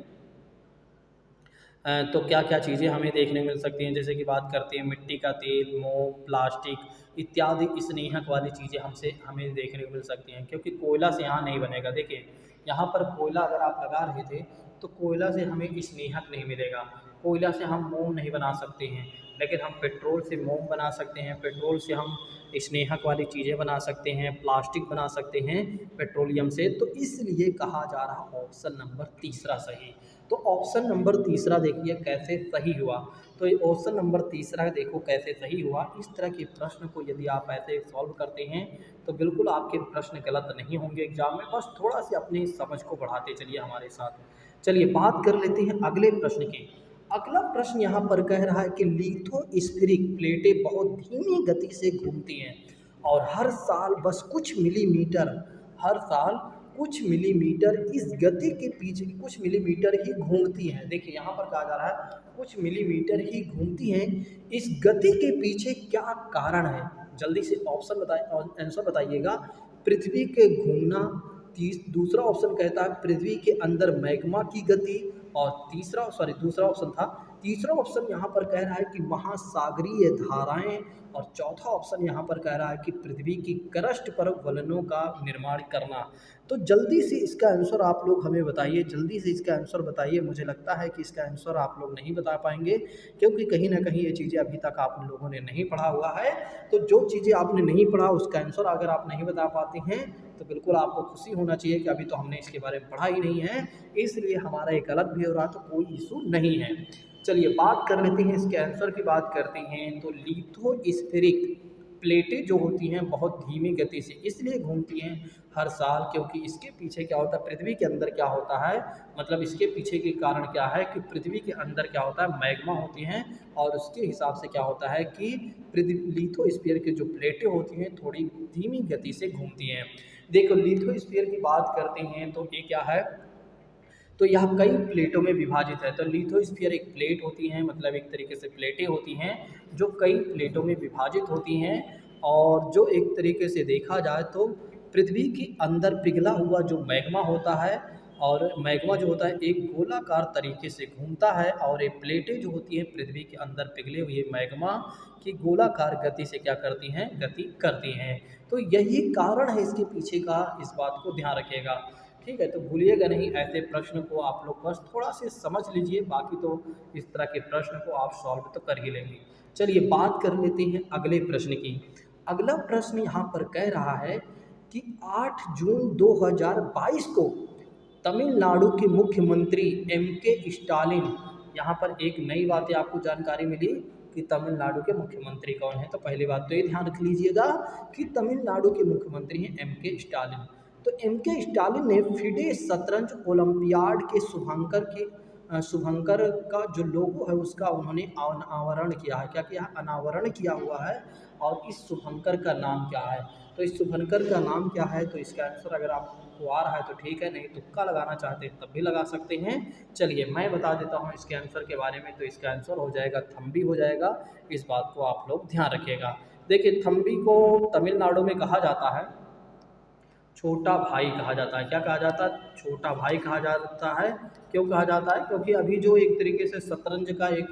तो क्या क्या चीज़ें हमें देखने को मिल सकती हैं, जैसे कि बात करते हैं मिट्टी का तेल, मोम, प्लास्टिक इत्यादि स्नेहक वाली चीज़ें हमें देखने को मिल सकती हैं, क्योंकि कोयला से यहाँ नहीं बनेगा। देखिए, यहाँ पर कोयला अगर आप लगा रहे थे तो कोयला से हमें स्नेहक नहीं मिलेगा, कोयला से हम मोम नहीं बना सकते हैं। लेकिन हम पेट्रोल से मोम बना सकते हैं, पेट्रोल से हम स्नेहक वाली चीज़ें बना सकते हैं, प्लास्टिक बना सकते हैं पेट्रोलियम से। तो इसलिए कहा जा रहा ऑप्शन नंबर तीसरा सही। तो ऑप्शन नंबर तीसरा देखिए कैसे सही हुआ। तो ये ऑप्शन नंबर तीसरा देखो कैसे सही हुआ। इस तरह के प्रश्न को यदि आप ऐसे सॉल्व करते हैं तो बिल्कुल आपके प्रश्न गलत नहीं होंगे एग्जाम में। बस थोड़ा सी अपनी समझ को बढ़ाते चलिए हमारे साथ। चलिए बात कर लेते हैं अगले प्रश्न की। अगला प्रश्न यहाँ पर कह रहा है कि लिथोस्फेरिक प्लेटें बहुत धीमी गति से घूमती हैं और हर साल कुछ मिलीमीटर इस गति के पीछे कुछ मिलीमीटर ही घूमती हैं। देखिए, यहाँ पर कहा जा रहा है कुछ मिलीमीटर ही घूमती हैं, इस गति के पीछे क्या कारण है? जल्दी से ऑप्शन बताइए और आंसर बताइएगा। पृथ्वी के घूमना, दूसरा ऑप्शन कहता है पृथ्वी के अंदर मैग्मा की गति, और दूसरा ऑप्शन था, तीसरा ऑप्शन यहाँ पर कह रहा है कि महासागरीय धाराएं, और चौथा ऑप्शन यहाँ पर कह रहा है कि पृथ्वी की क्रस्ट पर वलनों का निर्माण करना। तो जल्दी से इसका आंसर आप लोग हमें बताइए, जल्दी से इसका आंसर बताइए। मुझे लगता है कि इसका आंसर आप लोग नहीं बता पाएंगे, क्योंकि कहीं ना कहीं ये चीज़ें अभी तक आप लोगों ने नहीं पढ़ा हुआ है। तो जो चीज़ें आपने नहीं पढ़ा उसका आंसर अगर आप नहीं बता पाते हैं तो बिल्कुल आपको खुशी होना चाहिए कि अभी तो हमने इसके बारे में पढ़ा ही नहीं है, इसलिए हमारा एक गलत भी हो रहा, तो कोई इशू नहीं है। चलिए बात कर लेते हैं, इसके आंसर की बात करते हैं। तो लिथोस्फेरिक प्लेटें जो होती हैं बहुत धीमी गति से इसलिए घूमती हैं हर साल, क्योंकि इसके पीछे क्या होता है, पृथ्वी के अंदर क्या होता है, मतलब इसके पीछे के कारण क्या है कि पृथ्वी के अंदर क्या होता है, मैग्मा होती हैं, और उसके हिसाब से क्या होता है कि पृथ्वी लिथोस्फीयर की जो प्लेटें होती हैं थोड़ी धीमी गति से घूमती हैं। देखो लिथोस्फीयर की बात करते हैं तो ये क्या है, तो यह कई प्लेटों में विभाजित है। तो लिथोस्फीयर एक प्लेट होती हैं, मतलब एक तरीके से प्लेटें होती हैं जो कई प्लेटों में विभाजित होती हैं, और जो एक तरीके से देखा जाए तो पृथ्वी के अंदर पिघला हुआ जो मैग्मा होता है, और मैग्मा जो होता है एक गोलाकार तरीके से घूमता है, और ये प्लेटें जो होती हैं पृथ्वी के अंदर पिघले हुए मैग्मा की गोलाकार गति से क्या करती हैं, गति करती हैं। तो यही कारण है इसके पीछे का, इस बात को ध्यान रखिएगा। ठीक है, तो भूलिएगा नहीं, ऐसे प्रश्न को आप लोग बस थोड़ा से समझ लीजिए, बाकी तो इस तरह के प्रश्न को आप सॉल्व तो कर ही लेंगे। चलिए बात कर लेते हैं अगले प्रश्न की। अगला प्रश्न यहाँ पर कह रहा है कि 8 जून 2022 को तमिलनाडु के मुख्यमंत्री M.K. स्टालिन, यहाँ पर एक नई बातें आपको जानकारी मिली कि तमिलनाडु के मुख्यमंत्री कौन है। तो पहली बात तो ये ध्यान रख लीजिएगा कि तमिलनाडु के मुख्यमंत्री हैं M.K. स्टालिन। तो M.K. स्टालिन ने फिडे शतरंज ओलंपियाड के शुभंकर का जो लोगो है उसका उन्होंने अनावरण किया है। क्या किया है, अनावरण किया हुआ है। और इस शुभंकर का नाम क्या है, तो इस शुभंकर का नाम क्या है, तो इसका आंसर अगर आपको आ रहा है तो ठीक है, नहीं तुक्का लगाना चाहते हैं तब भी लगा सकते हैं। चलिए मैं बता देता हूँ इसके आंसर के बारे में। तो इसका आंसर हो जाएगा थम्बी हो जाएगा, इस बात को आप लोग ध्यान रखिएगा। देखिए थम्बी को तमिलनाडु में कहा जाता है छोटा भाई कहा जाता है। क्या कहा जाता है, छोटा भाई कहा जाता है। क्यों कहा जाता है, क्योंकि अभी जो एक तरीके से शतरंज का एक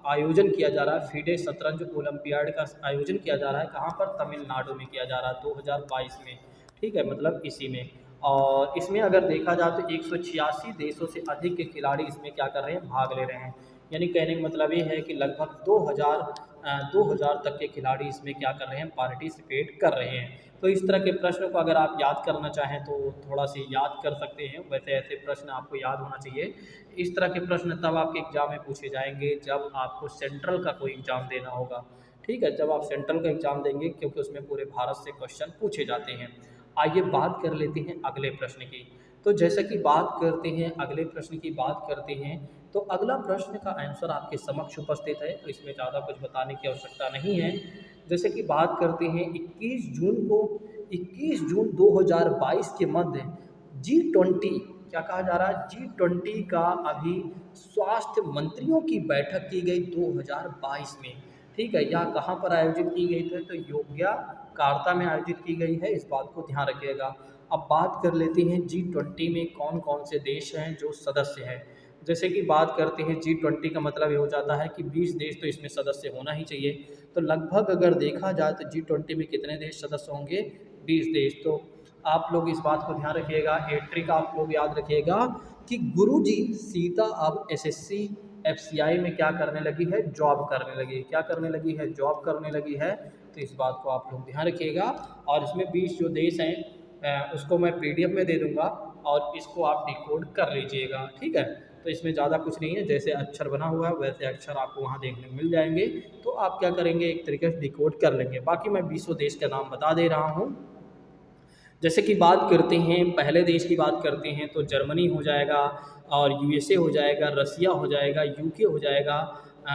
आयोजन किया जा रहा है, फिडे शतरंज ओलंपियाड का आयोजन किया जा रहा है, कहाँ पर, तमिलनाडु में किया जा रहा है 2022 में। ठीक है, मतलब इसी में। और इसमें अगर देखा जाए तो 186 देशों से अधिक के खिलाड़ी इसमें क्या कर रहे हैं, भाग ले रहे हैं। यानी कहने का मतलब ये है कि लगभग 2000 तक के खिलाड़ी इसमें क्या कर रहे हैं, पार्टिसिपेट कर रहे हैं। तो इस तरह के प्रश्न को अगर आप याद करना चाहें तो थोड़ा सी याद कर सकते हैं। वैसे ऐसे प्रश्न आपको याद होना चाहिए। इस तरह के प्रश्न तब आपके एग्जाम में पूछे जाएंगे जब आपको सेंट्रल का कोई एग्ज़ाम देना होगा। ठीक है, जब आप सेंट्रल का एग्ज़ाम देंगे, क्योंकि उसमें पूरे भारत से क्वेश्चन पूछे जाते हैं। आइए बात कर लेते हैं अगले प्रश्न की। तो जैसा कि बात करते हैं अगले प्रश्न की बात करते हैं, तो अगला प्रश्न का आंसर आपके समक्ष उपस्थित है, तो इसमें ज़्यादा कुछ बताने की आवश्यकता नहीं है। जैसे कि बात करते हैं 21 जून 2022 के मध्य G20, क्या कहा जा रहा है, G20 का अभी स्वास्थ्य मंत्रियों की बैठक की गई 2022 में। ठीक है, यह कहाँ पर आयोजित की गई थी, तो योग्यकार्ता में आयोजित की गई है, इस बात को ध्यान रखिएगा। अब बात कर लेते हैं G20 में कौन कौन से देश हैं जो सदस्य हैं। जैसे कि बात करते हैं G20 का मतलब ये हो जाता है कि 20 देश तो इसमें सदस्य होना ही चाहिए। तो लगभग अगर देखा जाए तो G20 में कितने देश सदस्य होंगे, 20 देश। तो आप लोग इस बात को ध्यान रखिएगा, ट्रिक आप लोग याद रखिएगा कि गुरुजी सीता अब SSC FCI में क्या करने लगी है, जॉब करने लगी है। क्या करने लगी है, जॉब करने लगी है। तो इस बात को आप लोग ध्यान रखिएगा। और इसमें 20 जो देश हैं उसको मैं PDF में दे दूँगा, और इसको आप डिकोड कर लीजिएगा। ठीक है, तो इसमें ज़्यादा कुछ नहीं है, जैसे अक्षर बना हुआ है वैसे अक्षर आपको वहाँ देखने को मिल जाएंगे। तो आप क्या करेंगे, एक तरीके से डिकोड कर लेंगे। बाकी मैं 20 देश का नाम बता दे रहा हूँ। जैसे कि बात करते हैं, पहले देश की बात करते हैं तो जर्मनी हो जाएगा, और USA हो जाएगा, रसिया हो जाएगा, UK हो जाएगा,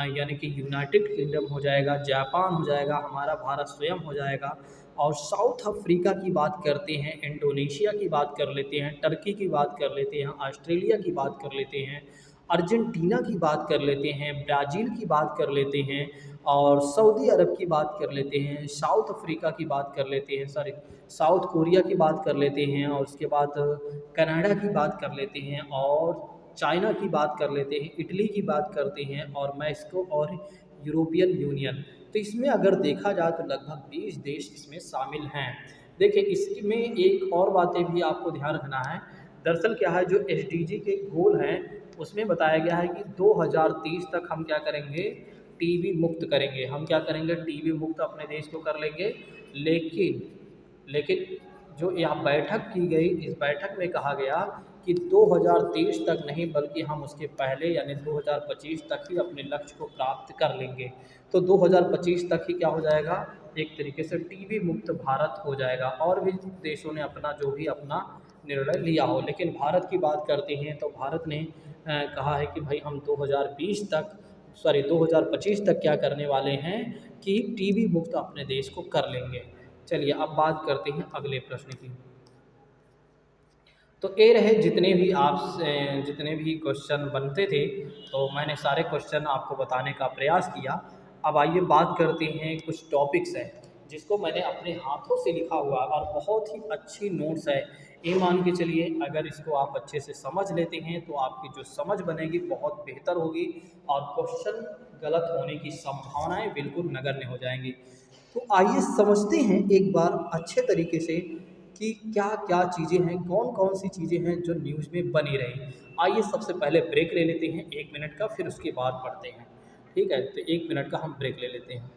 यानी कि यूनाइटेड किंगडम हो जाएगा, जापान हो जाएगा, हमारा भारत स्वयं हो जाएगा। और साउथ अफ्रीका की बात करते हैं, इंडोनेशिया की बात कर लेते हैं, टर्की की बात कर लेते हैं, ऑस्ट्रेलिया की बात कर लेते हैं, अर्जेंटीना की बात कर लेते हैं, ब्राज़ील की बात कर लेते हैं और सऊदी अरब की बात कर लेते हैं, साउथ अफ्रीका की बात कर लेते हैं, सॉरी साउथ कोरिया की बात कर लेते हैं और उसके बाद कनाडा की बात कर लेते हैं और चाइना की बात कर लेते हैं, इटली की बात करते हैं और मैक्सिको और यूरोपियन यूनियन। तो इसमें अगर देखा जाए तो लगभग 20 देश इसमें शामिल हैं। देखिए इसमें एक और बातें भी आपको ध्यान रखना है। दरअसल क्या है, जो एसडीजी के गोल हैं उसमें बताया गया है कि 2030 तक हम क्या करेंगे, टीबी मुक्त करेंगे। हम क्या करेंगे, टीबी मुक्त अपने देश को कर लेंगे। लेकिन लेकिन जो यहाँ बैठक की गई, इस बैठक में कहा गया कि 2030 तक नहीं बल्कि हम उसके पहले यानी 2025 तक ही अपने लक्ष्य को प्राप्त कर लेंगे। तो 2025 तक ही क्या हो जाएगा, एक तरीके से टीबी मुक्त भारत हो जाएगा। और भी देशों ने अपना जो भी अपना निर्णय लिया हो, लेकिन भारत की बात करते हैं तो भारत ने कहा है कि भाई हम 2025 तक क्या करने वाले हैं कि टीबी मुक्त अपने देश को कर लेंगे। चलिए अब बात करते हैं अगले प्रश्न की। तो ये रहे जितने भी क्वेश्चन बनते थे, तो मैंने सारे क्वेश्चन आपको बताने का प्रयास किया। अब आइए बात करते हैं, कुछ टॉपिक्स हैं जिसको मैंने अपने हाथों से लिखा हुआ और बहुत ही अच्छी नोट्स है। ये मान के चलिए अगर इसको आप अच्छे से समझ लेते हैं तो आपकी जो समझ बनेगी बहुत बेहतर होगी और क्वेश्चन गलत होने की संभावनाएं बिल्कुल नगण्य हो जाएंगी। तो आइए समझते हैं एक बार अच्छे तरीके से कि क्या क्या चीज़ें हैं, कौन कौन सी चीज़ें हैं जो न्यूज़ में बनी रही। आइए सबसे पहले ब्रेक ले लेते हैं 1 मिनट का, फिर उसके बाद पढ़ते हैं। ठीक है, तो 1 मिनट का हम ब्रेक ले लेते हैं।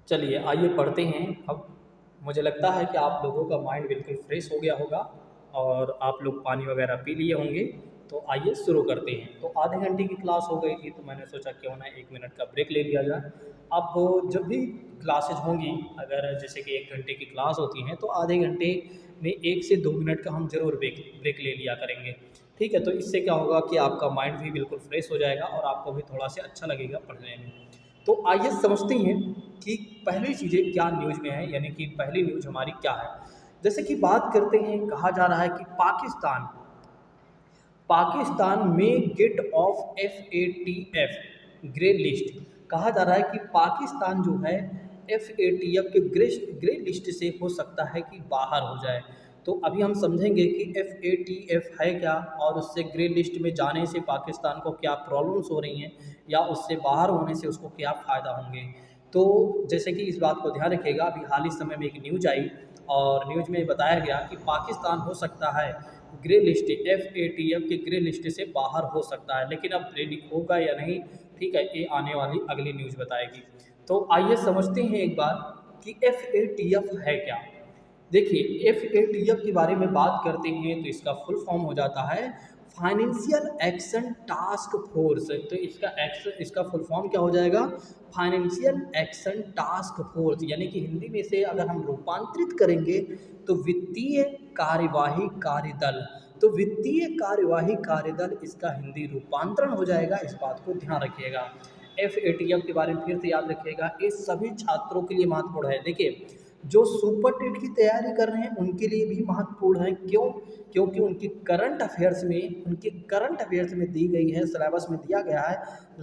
चलिए आइए पढ़ते हैं अब। मुझे लगता है कि आप लोगों का माइंड बिल्कुल फ्रेश हो गया होगा और आप लोग पानी वगैरह पी लिए होंगे। तो आइए शुरू करते हैं। तो आधे घंटे की क्लास हो गई थी तो मैंने सोचा क्यों ना 1 मिनट का ब्रेक ले लिया जाए। अब जब भी क्लासेज होंगी, अगर जैसे कि 1 घंटे की क्लास होती हैं तो आधे घंटे में 1 से 2 मिनट का हम ज़रूर ब्रेक ले लिया करेंगे। ठीक है, तो इससे क्या होगा कि आपका माइंड भी बिल्कुल फ्रेश हो जाएगा और आपको भी थोड़ा सा अच्छा लगेगा पढ़ने में। तो आइए समझते हैं कि पहली चीज़ें क्या न्यूज़ में है, यानी कि पहली न्यूज़ हमारी क्या है। जैसे कि बात करते हैं, कहा जा रहा है कि पाकिस्तान में get off FATF grey list. कहा जा रहा है कि पाकिस्तान जो है FATF के ग्रे लिस्ट से हो सकता है कि बाहर हो जाए। तो अभी हम समझेंगे कि FATF है क्या और उससे ग्रे लिस्ट में जाने से पाकिस्तान को क्या प्रॉब्लम्स हो रही हैं या उससे बाहर होने से उसको क्या फ़ायदा होंगे। तो जैसे कि इस बात को ध्यान रखिएगा, अभी हाल ही समय में एक न्यूज आई और न्यूज में बताया गया कि पाकिस्तान हो सकता है ग्रे लिस्ट, FATF के ग्रे लिस्ट से बाहर हो सकता है, लेकिन अब ग्रे होगा या नहीं, ठीक है, ये आने वाली अगली न्यूज़ बताएगी। तो आइए समझते हैं एक बार कि FATF है क्या। देखिए FATF के बारे में बात करते हैं तो इसका फुल फॉर्म हो जाता है फाइनेंशियल एक्शन टास्क फोर्स। तो इसका फुल फॉर्म क्या हो जाएगा, फाइनेंशियल एक्शन टास्क फोर्स, यानी कि हिंदी में से अगर हम रूपांतरित करेंगे तो वित्तीय कार्यवाही कार्यदल। तो वित्तीय कार्यवाही कार्यदल इसका हिंदी रूपांतरण हो जाएगा, इस बात को ध्यान रखिएगा। FATF के बारे में फिर से याद रखिएगा, ये सभी छात्रों के लिए महत्वपूर्ण है। देखिए जो सुपर टेट की तैयारी कर रहे हैं उनके लिए भी महत्वपूर्ण है। क्यों? क्योंकि उनके करंट अफेयर्स में दी गई है, सिलेबस में दिया गया है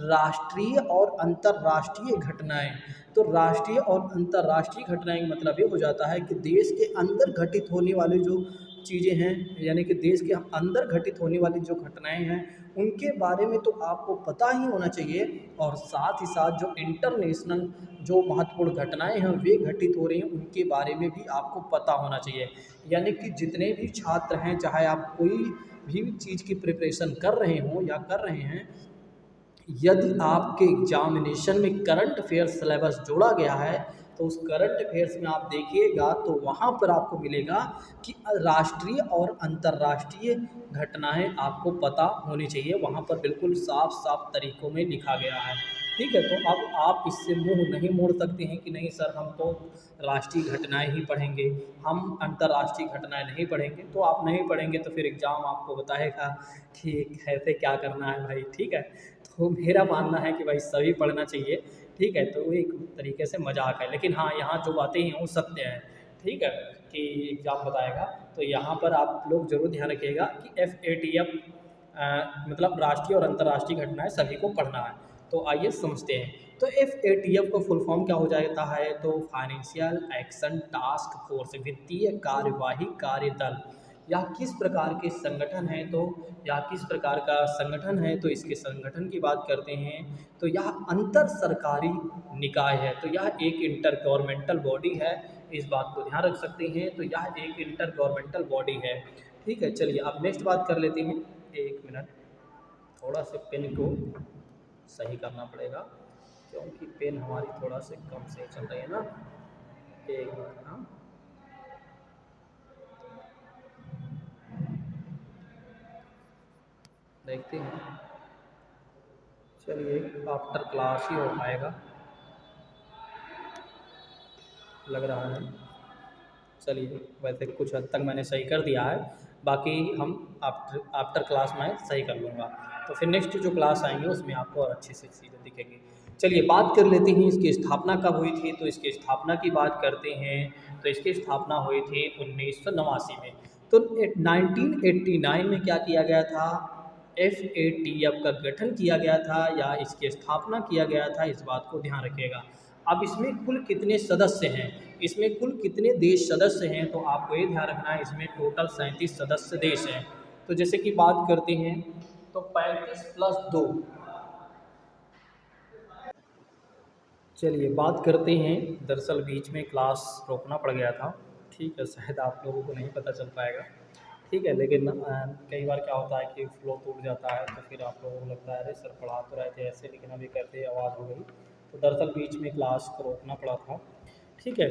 राष्ट्रीय और अंतर्राष्ट्रीय घटनाएं। तो राष्ट्रीय और अंतर्राष्ट्रीय घटनाएं का मतलब ये हो जाता है कि देश के अंदर घटित होने वाले जो चीज़ें हैं, यानी कि देश के अंदर घटित होने वाली जो घटनाएं हैं उनके बारे में तो आपको पता ही होना चाहिए। और साथ ही साथ जो इंटरनेशनल जो महत्वपूर्ण घटनाएं हैं वे घटित हो रही हैं उनके बारे में भी आपको पता होना चाहिए। यानी कि जितने भी छात्र हैं, चाहे आप कोई भी चीज़ की प्रिपरेशन कर रहे हों या कर रहे हैं, यदि आपके एग्जामिनेशन में करंट अफेयर सिलेबस जोड़ा गया है तो उस करंट अफेयर्स में आप देखिएगा तो वहाँ पर आपको मिलेगा कि राष्ट्रीय और अंतर्राष्ट्रीय घटनाएं आपको पता होनी चाहिए। वहाँ पर बिल्कुल साफ साफ तरीकों में लिखा गया है। ठीक है, तो अब आप इससे मुंह नहीं मोड़ सकते हैं कि नहीं सर हम तो राष्ट्रीय घटनाएं ही पढ़ेंगे, हम अंतर्राष्ट्रीय घटनाएं नहीं पढ़ेंगे। तो आप नहीं पढ़ेंगे तो फिर एग्ज़ाम आपको बताएगा कि कैसे क्या करना है भाई। ठीक है, तो मेरा मानना है कि भाई सभी पढ़ना चाहिए। ठीक है, तो वो एक तरीके से मजाक है, लेकिन हाँ यहाँ जो बातें हैं वो सत्य हैं। ठीक है, कि एग्ज़ाम बताएगा तो यहाँ पर आप लोग ज़रूर ध्यान रखिएगा कि FATF मतलब राष्ट्रीय और अंतर्राष्ट्रीय घटनाएं सभी को पढ़ना है। तो आइए समझते हैं। तो FATF को फुल फॉर्म क्या हो जाता है? तो फाइनेंशियल एक्शन टास्क फोर्स, वित्तीय कार्यवाही कार्यदल। यह किस प्रकार के संगठन है? तो यह किस प्रकार का संगठन है? तो इसके संगठन की बात करते हैं तो यह अंतर सरकारी निकाय है। तो यह एक इंटर गवर्नमेंटल बॉडी है, इस बात को ध्यान रख सकते हैं। तो यह एक इंटर गवर्नमेंटल बॉडी है। ठीक है, चलिए अब नेक्स्ट बात कर लेते हैं। एक मिनट, थोड़ा से पेन को सही करना पड़ेगा क्योंकि पेन हमारी थोड़ा से कम से चल रही है ना। एक मिनट, हाँ देखते हैं। चलिए आफ्टर क्लास ही हो पाएगा लग रहा है। चलिए वैसे कुछ हद तक मैंने सही कर दिया है, बाकी हम आफ्टर आफ्टर क्लास में सही कर लूँगा। तो फिर नेक्स्ट जो क्लास आएंगे उसमें आपको और अच्छे से चीज़ें दिखेंगी। चलिए बात कर लेते हैं इसकी स्थापना कब हुई थी। तो इसकी स्थापना की बात करते हैं तो इसकी स्थापना हुई थी 1989 में। तो 1989 में क्या किया गया था? FATF का गठन किया गया था या इसकी स्थापना किया गया था, इस बात को ध्यान रखिएगा। अब इसमें कुल कितने सदस्य हैं? इसमें कुल कितने देश सदस्य हैं? तो आपको ये ध्यान रखना है इसमें टोटल 37 सदस्य देश हैं। तो जैसे कि बात करते हैं तो 35+2। चलिए बात करते हैं, दरअसल बीच में क्लास रोकना पड़ गया था। ठीक है, शायद आप लोगों को नहीं पता चल पाएगा। ठीक है, लेकिन कई बार क्या होता है कि फ्लो टूट जाता है तो फिर आप लोगों को लगता है अरे सर पढ़ा तो रहे थे ऐसे, लेकिन अभी करते आवाज़ हो गई। तो दरअसल बीच में क्लास को रोकना पड़ा था। ठीक है,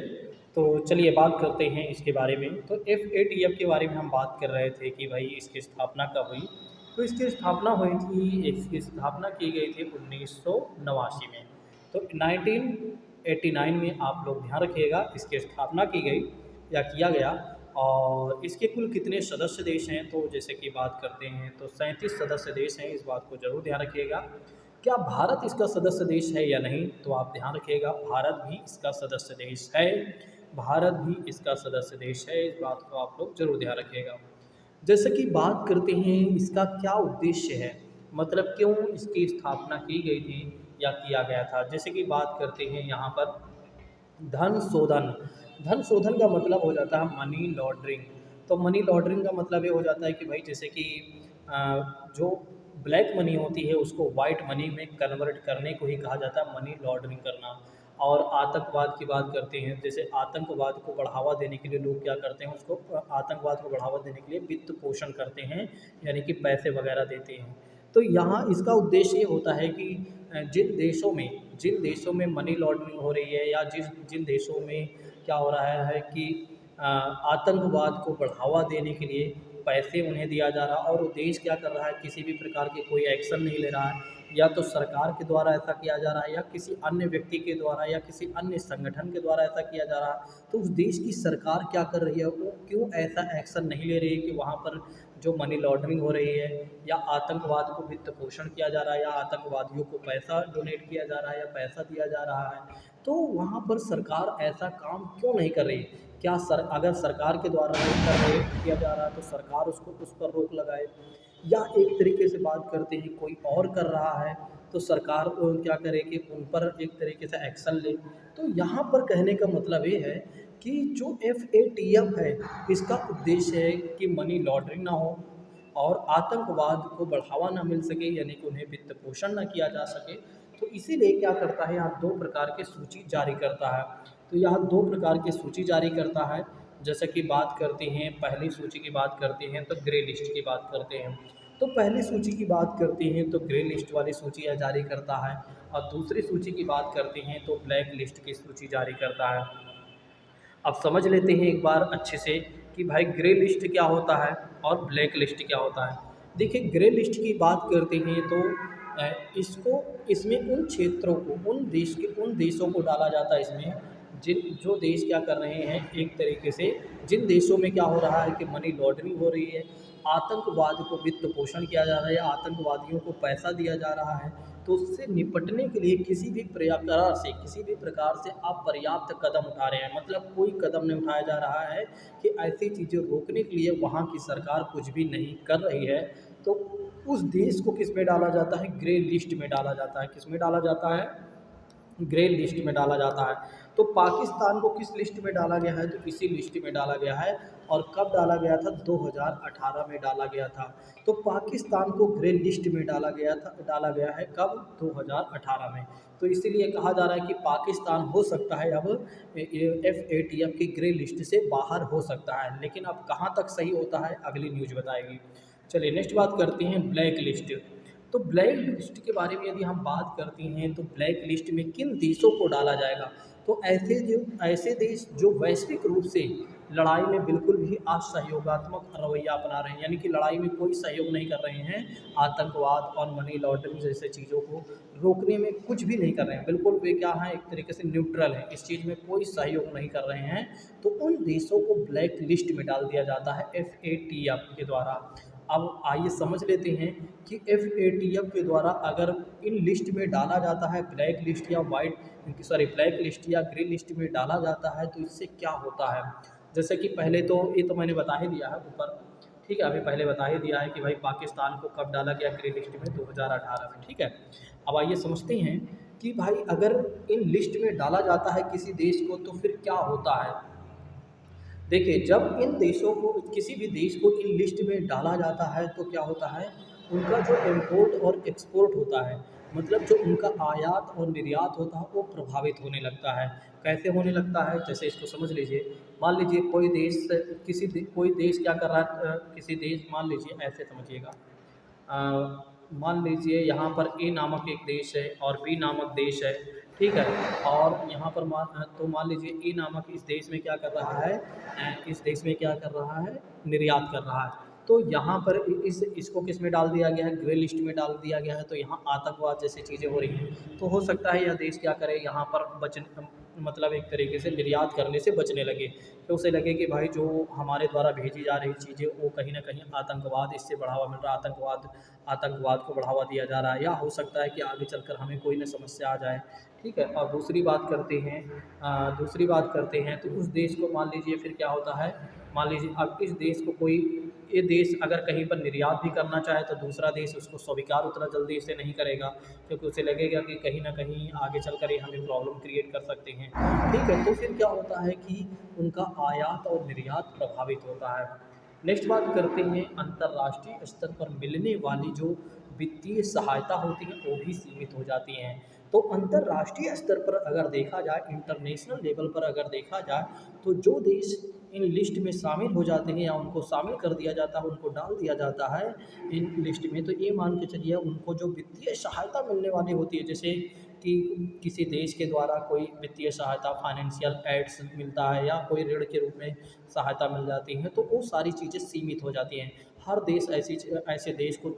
तो चलिए बात करते हैं इसके बारे में। तो FATF के बारे में हम बात कर रहे थे कि भाई इसकी स्थापना कब हुई। तो इसकी स्थापना हुई थी, इसकी स्थापना की गई थी 1989 में। तो 1989 में आप लोग ध्यान रखिएगा इसकी स्थापना की गई या किया गया। और इसके कुल कितने सदस्य देश हैं? तो जैसे कि बात करते हैं तो 37 सदस्य देश हैं, इस बात को ज़रूर ध्यान रखिएगा। क्या भारत इसका सदस्य देश है या नहीं? तो आप ध्यान रखिएगा भारत भी इसका सदस्य देश है। भारत भी इसका सदस्य देश है, इस बात को आप लोग ज़रूर ध्यान रखिएगा। जैसे कि बात करते हैं इसका क्या उद्देश्य है, मतलब क्यों इसकी स्थापना की गई थी या किया गया था। जैसे कि बात करते हैं यहाँ पर धन शोधन। धन शोधन का मतलब हो जाता है मनी लॉन्ड्रिंग। तो मनी लॉन्ड्रिंग का मतलब ये हो जाता है कि भाई जैसे कि जो ब्लैक मनी होती है उसको वाइट मनी में कन्वर्ट करने को ही कहा जाता है मनी लॉन्ड्रिंग करना। और आतंकवाद की बात करते हैं, जैसे आतंकवाद को बढ़ावा देने के लिए लोग क्या करते हैं, उसको आतंकवाद को बढ़ावा देने के लिए वित्त पोषण करते हैं, यानी कि पैसे वगैरह देते हैं। तो यहाँ इसका उद्देश्य ये होता है कि जिन देशों में मनी लॉन्ड्रिंग हो रही है या जिन देशों में क्या हो रहा है कि आतंकवाद को बढ़ावा देने के लिए पैसे उन्हें दिया जा रहा है और वो देश क्या कर रहा है, किसी भी प्रकार के कोई एक्शन नहीं ले रहा है, या तो सरकार के द्वारा ऐसा किया जा रहा है या किसी अन्य व्यक्ति के द्वारा या किसी अन्य संगठन के द्वारा ऐसा किया जा रहा है। तो उस देश की सरकार क्या कर रही है, वो क्यों ऐसा एक्शन नहीं ले रही है कि वहाँ पर जो मनी लॉन्ड्रिंग हो रही है या आतंकवाद को वित्त पोषण किया जा रहा है या आतंकवादियों को पैसा डोनेट किया जा रहा है या पैसा दिया जा रहा है, तो वहाँ पर सरकार ऐसा काम क्यों नहीं कर रही। क्या अगर सरकार के द्वारा नहीं कर रहे किया जा रहा है तो सरकार उस पर रोक लगाए, या एक तरीके से बात करते हैं कोई और कर रहा है तो सरकार क्या करे कि उन पर एक तरीके से एक्शन ले। तो यहाँ पर कहने का मतलब ये है कि जो FATF है इसका उद्देश्य है कि मनी लॉन्ड्रिंग ना हो, और आतंकवाद को बढ़ावा ना मिल सके, यानी कि उन्हें वित्त पोषण ना किया जा सके। तो इसीलिए क्या करता है, यहाँ 2 प्रकार की सूची जारी करता है। तो यहाँ 2 प्रकार की सूची जारी करता है। जैसे कि बात करते हैं, पहली सूची की बात करते हैं तो ग्रे लिस्ट की बात करते हैं। तो पहली सूची की बात करते हैं तो ग्रे लिस्ट वाली सूची यह जारी करता है, और दूसरी सूची की बात करते हैं तो ब्लैक लिस्ट की सूची जारी करता है। अब समझ लेते हैं एक बार अच्छे से कि भाई ग्रे लिस्ट क्या होता है और ब्लैक लिस्ट क्या होता है। देखिए, ग्रे लिस्ट की बात करते हैं तो इसको इसमें उन क्षेत्रों को, उन देशों को डाला जाता है इसमें, जिन जो देश क्या कर रहे हैं, एक तरीके से जिन देशों में क्या हो रहा है कि मनी लॉन्ड्रिंग हो रही है, आतंकवाद को वित्त पोषण किया जा रहा है, आतंकवादियों को पैसा दिया जा रहा है। तो उससे निपटने के लिए किसी भी प्रकार से आप पर्याप्त कदम उठा रहे हैं, मतलब कोई कदम नहीं उठाया जा रहा है कि ऐसी चीज़ें रोकने के लिए वहाँ की सरकार कुछ भी नहीं कर रही है। तो उस देश को किस में डाला जाता है, ग्रे लिस्ट में डाला जाता है। किस में डाला जाता है, ग्रे लिस्ट में डाला जाता है। तो पाकिस्तान को किस लिस्ट में डाला गया है, तो इसी लिस्ट में डाला गया है। और कब डाला गया था, 2018 में डाला गया था। तो पाकिस्तान को ग्रे लिस्ट में डाला गया है कब, 2018 में। तो इसीलिए कहा जा रहा है कि पाकिस्तान हो सकता है अब FATF की ग्रे लिस्ट से बाहर हो सकता है, लेकिन अब कहाँ तक सही होता है अगली न्यूज़ बताएगी। चलिए नेक्स्ट बात करते हैं ब्लैक लिस्ट। तो ब्लैक लिस्ट के बारे में यदि हम बात करते हैं तो ब्लैक लिस्ट में किन देशों को डाला जाएगा, तो ऐसे देश जो वैश्विक रूप से लड़ाई में बिल्कुल भी असहयोगात्मक रवैया अपना रहे हैं, यानी कि लड़ाई में कोई सहयोग नहीं कर रहे हैं, आतंकवाद और मनी लॉन्ड्रिंग जैसे चीज़ों को रोकने में कुछ भी नहीं कर रहे हैं, बिल्कुल वे क्या हैं, एक तरीके से न्यूट्रल है, इस चीज़ में कोई सहयोग नहीं कर रहे हैं। तो उन देशों को ब्लैक लिस्ट में डाल दिया जाता है FATF के द्वारा। अब आइए समझ लेते हैं कि FATF के द्वारा अगर इन लिस्ट में डाला जाता है, ब्लैक लिस्ट या ग्रे लिस्ट में डाला जाता है, तो इससे क्या होता है। जैसे कि पहले तो ये तो मैंने बता ही दिया है ऊपर, ठीक है, अभी पहले बता ही दिया है कि भाई पाकिस्तान को कब डाला गया ग्रे लिस्ट में, 2018 में, ठीक है। अब आइए समझते हैं कि भाई अगर इन लिस्ट में डाला जाता है किसी देश को तो फिर क्या होता है। देखिए, जब इन देशों को, किसी भी देश को इन लिस्ट में डाला जाता है तो क्या होता है, उनका जो इम्पोर्ट और एक्सपोर्ट होता है, मतलब जो उनका आयात और निर्यात होता है वो प्रभावित होने लगता है। कैसे होने लगता है, जैसे इसको समझ लीजिए। मान लीजिए कोई देश क्या कर रहा है, किसी देश, मान लीजिए ऐसे समझिएगा, मान लीजिए यहाँ पर ए नामक एक देश है और बी नामक देश है, ठीक है। और यहाँ पर मान लीजिए ए नामक इस देश में क्या कर रहा है, निर्यात कर रहा है। तो यहाँ पर इसको किस में डाल दिया गया है, ग्रे लिस्ट में डाल दिया गया है। तो यहाँ आतंकवाद जैसी चीज़ें हो रही हैं, तो हो सकता है यह देश क्या करे, यहाँ पर मतलब एक तरीके से निर्यात करने से बचने लगे, तो उसे लगे कि भाई जो हमारे द्वारा भेजी जा रही चीज़ें वो कहीं ना कहीं आतंकवाद, इससे बढ़ावा मिल रहा है, आतंकवाद को बढ़ावा दिया जा रहा है, या हो सकता है कि आगे चलकर हमें कोई ना समस्या आ जाए, ठीक है। और दूसरी बात करते हैं तो उस देश को मान लीजिए फिर क्या होता है, मान लीजिए अब इस देश को कोई, ये देश अगर कहीं पर निर्यात भी करना चाहे तो दूसरा देश उसको स्वीकार उतना जल्दी से नहीं करेगा, क्योंकि उसे लगेगा कि कहीं ना कहीं आगे चलकर ये हमें प्रॉब्लम क्रिएट कर सकते हैं, ठीक है। तो फिर क्या होता है कि उनका आयात और निर्यात प्रभावित होता है। नेक्स्ट बात करते हैं, अंतर्राष्ट्रीय स्तर पर मिलने वाली जो वित्तीय सहायता होती है वो भी सीमित हो जाती हैं। तो अंतर्राष्ट्रीय स्तर पर अगर देखा जाए, इंटरनेशनल लेवल पर अगर देखा जाए, तो जो देश इन लिस्ट में शामिल हो जाते हैं या उनको शामिल कर दिया जाता है, उनको डाल दिया जाता है इन लिस्ट में, तो ये मान के चलिए उनको जो वित्तीय सहायता मिलने वाली होती है, जैसे कि किसी देश के द्वारा कोई वित्तीय सहायता, फाइनेंशियल एड्स मिलता है या कोई ऋण के रूप में सहायता मिल जाती है, तो वो सारी चीज़ें सीमित हो जाती हैं। हर देश ऐसे देश को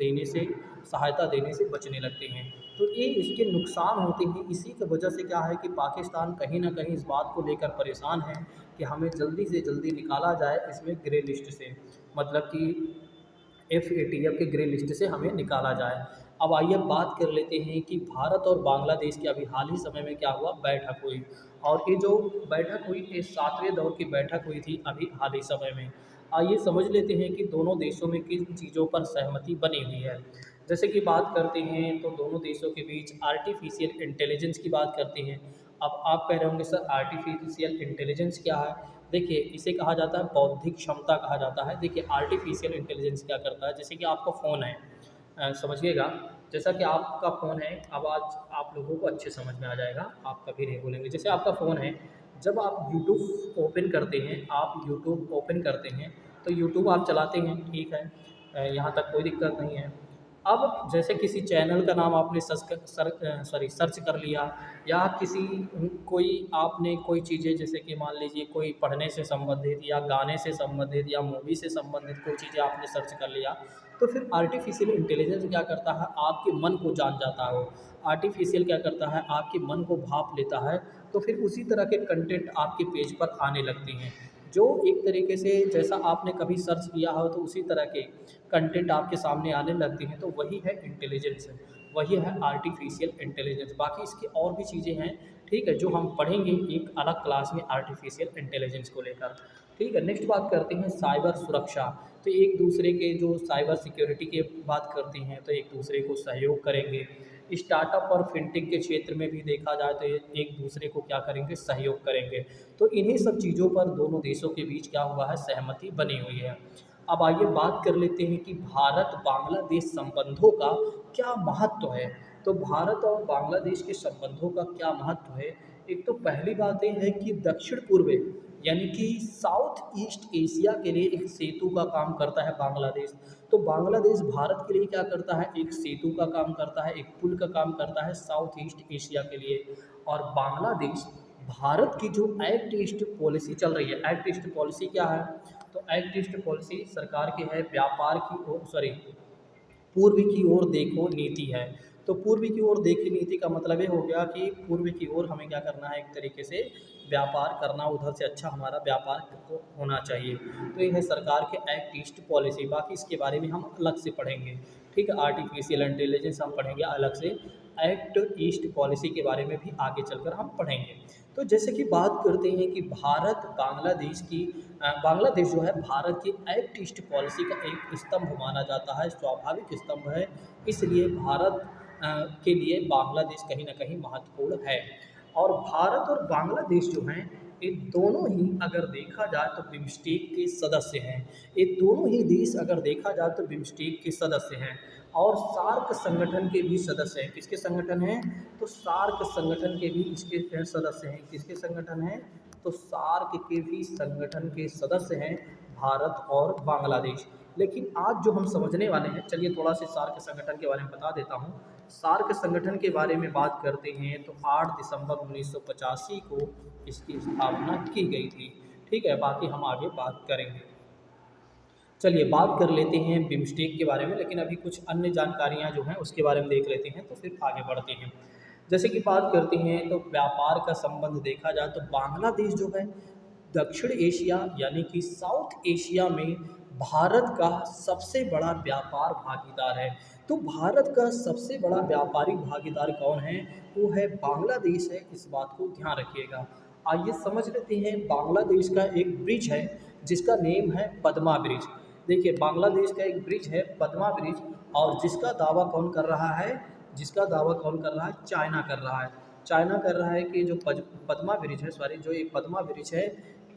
सहायता देने से बचने लगते हैं। तो ये इसके नुकसान होते हैं। इसी की वजह से क्या है कि पाकिस्तान कहीं न कहीं इस बात को लेकर परेशान है कि हमें जल्दी से जल्दी निकाला जाए इसमें ग्रे लिस्ट से, मतलब कि FATF के ग्रे लिस्ट से हमें निकाला जाए। अब आइए बात कर लेते हैं कि भारत और बांग्लादेश की अभी हाल ही समय में क्या हुआ, बैठक हुई। और ये जो बैठक हुई, ये 7वें दौर की बैठक हुई थी अभी हाल ही समय में। आइए समझ लेते हैं कि दोनों देशों में किन चीज़ों पर सहमति बनी हुई है। जैसे कि बात करते हैं तो दोनों देशों के बीच आर्टिफिशियल इंटेलिजेंस की बात करते हैं। अब आप कह रहे होंगे सर आर्टिफिशियल इंटेलिजेंस क्या है? देखिए इसे कहा जाता है बौद्धिक क्षमता कहा जाता है। देखिए आर्टिफिशियल इंटेलिजेंस क्या करता है, जैसे कि आपका फ़ोन है, समझिएगा, जैसा कि आपका फ़ोन है, अब आज आप लोगों को अच्छे समझ में आ जाएगा, आप कभी नहीं भूलेंगे। जैसे आपका फ़ोन है, जब आप यूट्यूब ओपन करते हैं, तो यूट्यूब आप चलाते हैं, ठीक है, यहाँ तक कोई दिक्कत नहीं है। अब जैसे किसी चैनल का नाम आपने सर्च कर लिया, या कोई आपने कोई चीज़ें, जैसे कि मान लीजिए कोई पढ़ने से संबंधित या गाने से संबंधित या मूवी से संबंधित कोई चीज़ें आपने सर्च कर लिया, तो फिर आर्टिफिशियल इंटेलिजेंस क्या करता है, आपके मन को जान जाता है वो। आर्टिफिशियल क्या करता है, आपके मन को भाप लेता है, तो फिर उसी तरह के कंटेंट आपके पेज पर आने लगते हैं, जो एक तरीके से जैसा आपने कभी सर्च किया हो तो उसी तरह के कंटेंट आपके सामने आने लगते हैं, तो वही है इंटेलिजेंस, वही है आर्टिफिशियल इंटेलिजेंस। बाकी इसकी और भी चीज़ें हैं, ठीक है, जो हम पढ़ेंगे एक अलग क्लास में आर्टिफिशियल इंटेलिजेंस को लेकर। ठीक है, नेक्स्ट बात करते हैं साइबर सुरक्षा। तो एक दूसरे के जो साइबर सिक्योरिटी की बात करते हैं, तो एक दूसरे को सहयोग करेंगे। स्टार्टअप और फिनटेक के क्षेत्र में भी देखा जाए तो ये एक दूसरे को क्या करेंगे, सहयोग करेंगे। तो इन्हीं सब चीज़ों पर दोनों देशों के बीच क्या हुआ है, सहमति बनी हुई है। अब आइए बात कर लेते हैं कि भारत बांग्लादेश संबंधों का क्या महत्व है। तो भारत और बांग्लादेश के संबंधों का क्या महत्व है। एक तो पहली बात ये है कि दक्षिण पूर्व यानी कि साउथ ईस्ट एशिया के लिए एक सेतु का काम करता है बांग्लादेश। तो बांग्लादेश भारत के लिए क्या करता है, एक सेतु का काम करता है, एक पुल का काम करता है साउथ ईस्ट एशिया के लिए। और बांग्लादेश भारत की जो एक्ट ईस्ट पॉलिसी चल रही है, एक्ट ईस्ट पॉलिसी क्या है, तो एक्ट ईस्ट पॉलिसी सरकार की है व्यापार की ओर, सॉरी, पूर्व की ओर देखो नीति है। तो पूर्व की ओर देखी नीति का मतलब ये हो गया कि पूर्व की ओर हमें क्या करना है, एक तरीके से व्यापार करना, उधर से अच्छा हमारा व्यापार होना चाहिए। तो ये है सरकार के एक्ट ईस्ट पॉलिसी। बाकी इसके बारे में हम अलग से पढ़ेंगे, ठीक है, आर्टिफिशियल इंटेलिजेंस हम पढ़ेंगे अलग से, एक्ट ईस्ट पॉलिसी के बारे में भी आगे चलकर हम पढ़ेंगे। तो जैसे कि बात करते हैं कि भारत बांग्लादेश की बांग्लादेश जो है भारत की एक्ट ईस्ट पॉलिसी का एक स्तंभ माना जाता है, स्वाभाविक स्तंभ है। इसलिए भारत के लिए बांग्लादेश कहीं ना कहीं महत्वपूर्ण है। और भारत और बांग्लादेश जो हैं, ये दोनों ही अगर देखा जाए तो बिम्स्टेक के सदस्य हैं। ये दोनों ही देश अगर देखा जाए तो बिम्स्टेक के सदस्य हैं, और सार्क संगठन के भी सदस्य हैं। किसके संगठन हैं, तो सार्क संगठन के भी इसके सदस्य हैं। किसके संगठन हैं, तो सार्क के भी संगठन के सदस्य हैं भारत और बांग्लादेश। लेकिन आज जो हम समझने वाले हैं, चलिए थोड़ा सा सार्क संगठन के बारे में बता देता हूँ। सार्क संगठन के बारे में बात करते हैं तो 8 दिसंबर 1985 को इसकी स्थापना की गई थी। ठीक है, बाकी हम आगे बात करेंगे। चलिए बात कर लेते हैं बिम्स्टेक के बारे में, लेकिन अभी कुछ अन्य जानकारियाँ जो हैं उसके बारे में देख लेते हैं, तो फिर आगे बढ़ते हैं। जैसे कि बात करते हैं तो व्यापार का संबंध देखा जाए तो बांग्लादेश जो है दक्षिण एशिया यानी कि साउथ एशिया में भारत का सबसे बड़ा व्यापार भागीदार है। तो भारत का सबसे बड़ा व्यापारिक भागीदार कौन है, वो है बांग्लादेश है, इस बात को ध्यान रखिएगा। आइए समझ लेते हैं, बांग्लादेश का एक ब्रिज है जिसका नेम है पद्मा ब्रिज। देखिए बांग्लादेश का एक ब्रिज है पद्मा ब्रिज, और जिसका दावा कौन कर रहा है, जिसका दावा कौन कर रहा है, चाइना कर रहा है। चाइना कर रहा है कि जो पद्मा ब्रिज है, सॉरी, जो ये पद्मा ब्रिज है,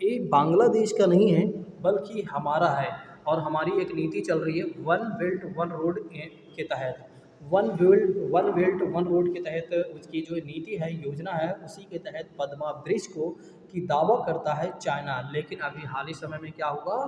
ये बांग्लादेश का नहीं है बल्कि हमारा है। और हमारी एक नीति चल रही है वन बेल्ट वन रोड के तहत, वन बेल्ट वन रोड के तहत उसकी जो नीति है, योजना है, उसी के तहत पद्मा ब्रिज को की दावा करता है चाइना। लेकिन अभी हाल ही समय में क्या हुआ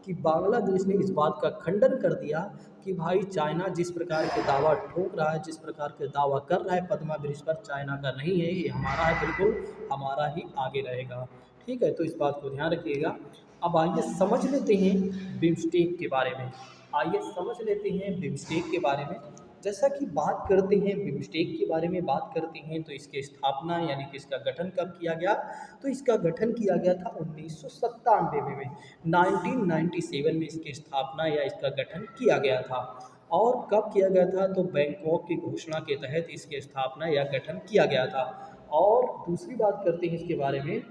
कि बांग्लादेश ने इस बात का खंडन कर दिया कि भाई चाइना जिस प्रकार के दावा ठोक रहा है, जिस प्रकार के दावा कर रहा है पद्मा ब्रिज पर, चाइना का नहीं है, ये हमारा है, बिल्कुल हमारा ही आगे रहेगा। ठीक है, तो इस बात को ध्यान रखिएगा। अब आइए समझ लेते हैं बिम्स्टेक के बारे में। आइए समझ लेते हैं बिम्स्टेक के बारे में। जैसा कि बात करते हैं बिम्स्टेक के बारे में बात करते हैं, तो इसकी स्थापना यानी कि इसका गठन कब किया गया, तो इसका गठन किया गया था 1997 में, 1997 में इसकी स्थापना या इसका गठन किया गया था। और कब किया गया था, तो बैंकॉक की घोषणा के तहत इसकी स्थापना या गठन किया गया था। और दूसरी बात करते हैं इसके बारे में,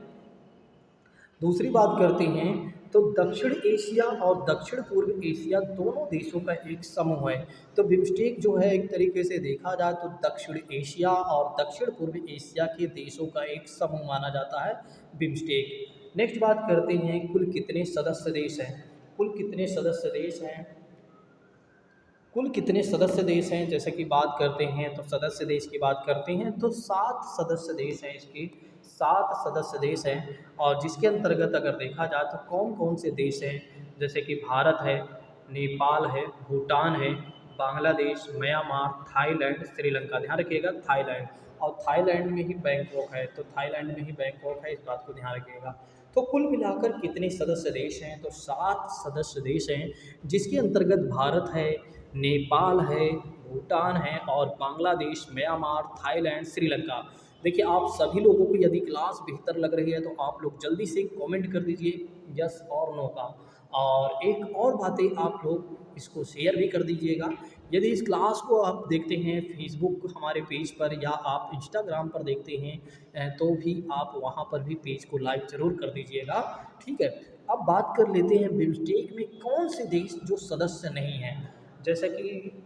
दूसरी बात करते हैं तो दक्षिण एशिया और दक्षिण पूर्व एशिया दोनों देशों का एक समूह है। तो बिम्स्टेक जो है एक तरीके से देखा जाए तो दक्षिण एशिया और दक्षिण पूर्व एशिया के देशों का एक समूह माना जाता है बिम्स्टेक। नेक्स्ट बात करते हैं कुल कितने सदस्य देश हैं। कुल कितने सदस्य देश हैं। कुल कितने सदस्य देश हैं जैसे कि बात करते हैं तो सदस्य देश की बात करते हैं तो 7 सदस्य देश हैं इसके। 7 सदस्य देश हैं और जिसके अंतर्गत अगर देखा जाए तो कौन कौन से देश हैं जैसे कि भारत है, नेपाल है, भूटान है, बांग्लादेश, म्यांमार, थाईलैंड, श्रीलंका। ध्यान रखिएगा थाईलैंड, और थाईलैंड में ही बैंकॉक है, तो थाईलैंड में ही बैंकॉक है, इस बात को ध्यान रखिएगा। तो कुल मिलाकर कितने सदस्य देश हैं तो 7 सदस्य देश हैं जिसके अंतर्गत भारत है, नेपाल है, भूटान है और बांग्लादेश, म्यांमार, थाईलैंड, श्रीलंका। देखिए आप सभी लोगों को यदि क्लास बेहतर लग रही है तो आप लोग जल्दी से कमेंट कर दीजिए यस और नो का। और एक और बातें आप लोग इसको शेयर भी कर दीजिएगा। यदि इस क्लास को आप देखते हैं फेसबुक हमारे पेज पर या आप इंस्टाग्राम पर देखते हैं तो भी आप वहाँ पर भी पेज को लाइक ज़रूर कर दीजिएगा। ठीक है, अब बात कर लेते हैं बिम्स्टेक में कौन से देश जो सदस्य नहीं हैं। जैसे कि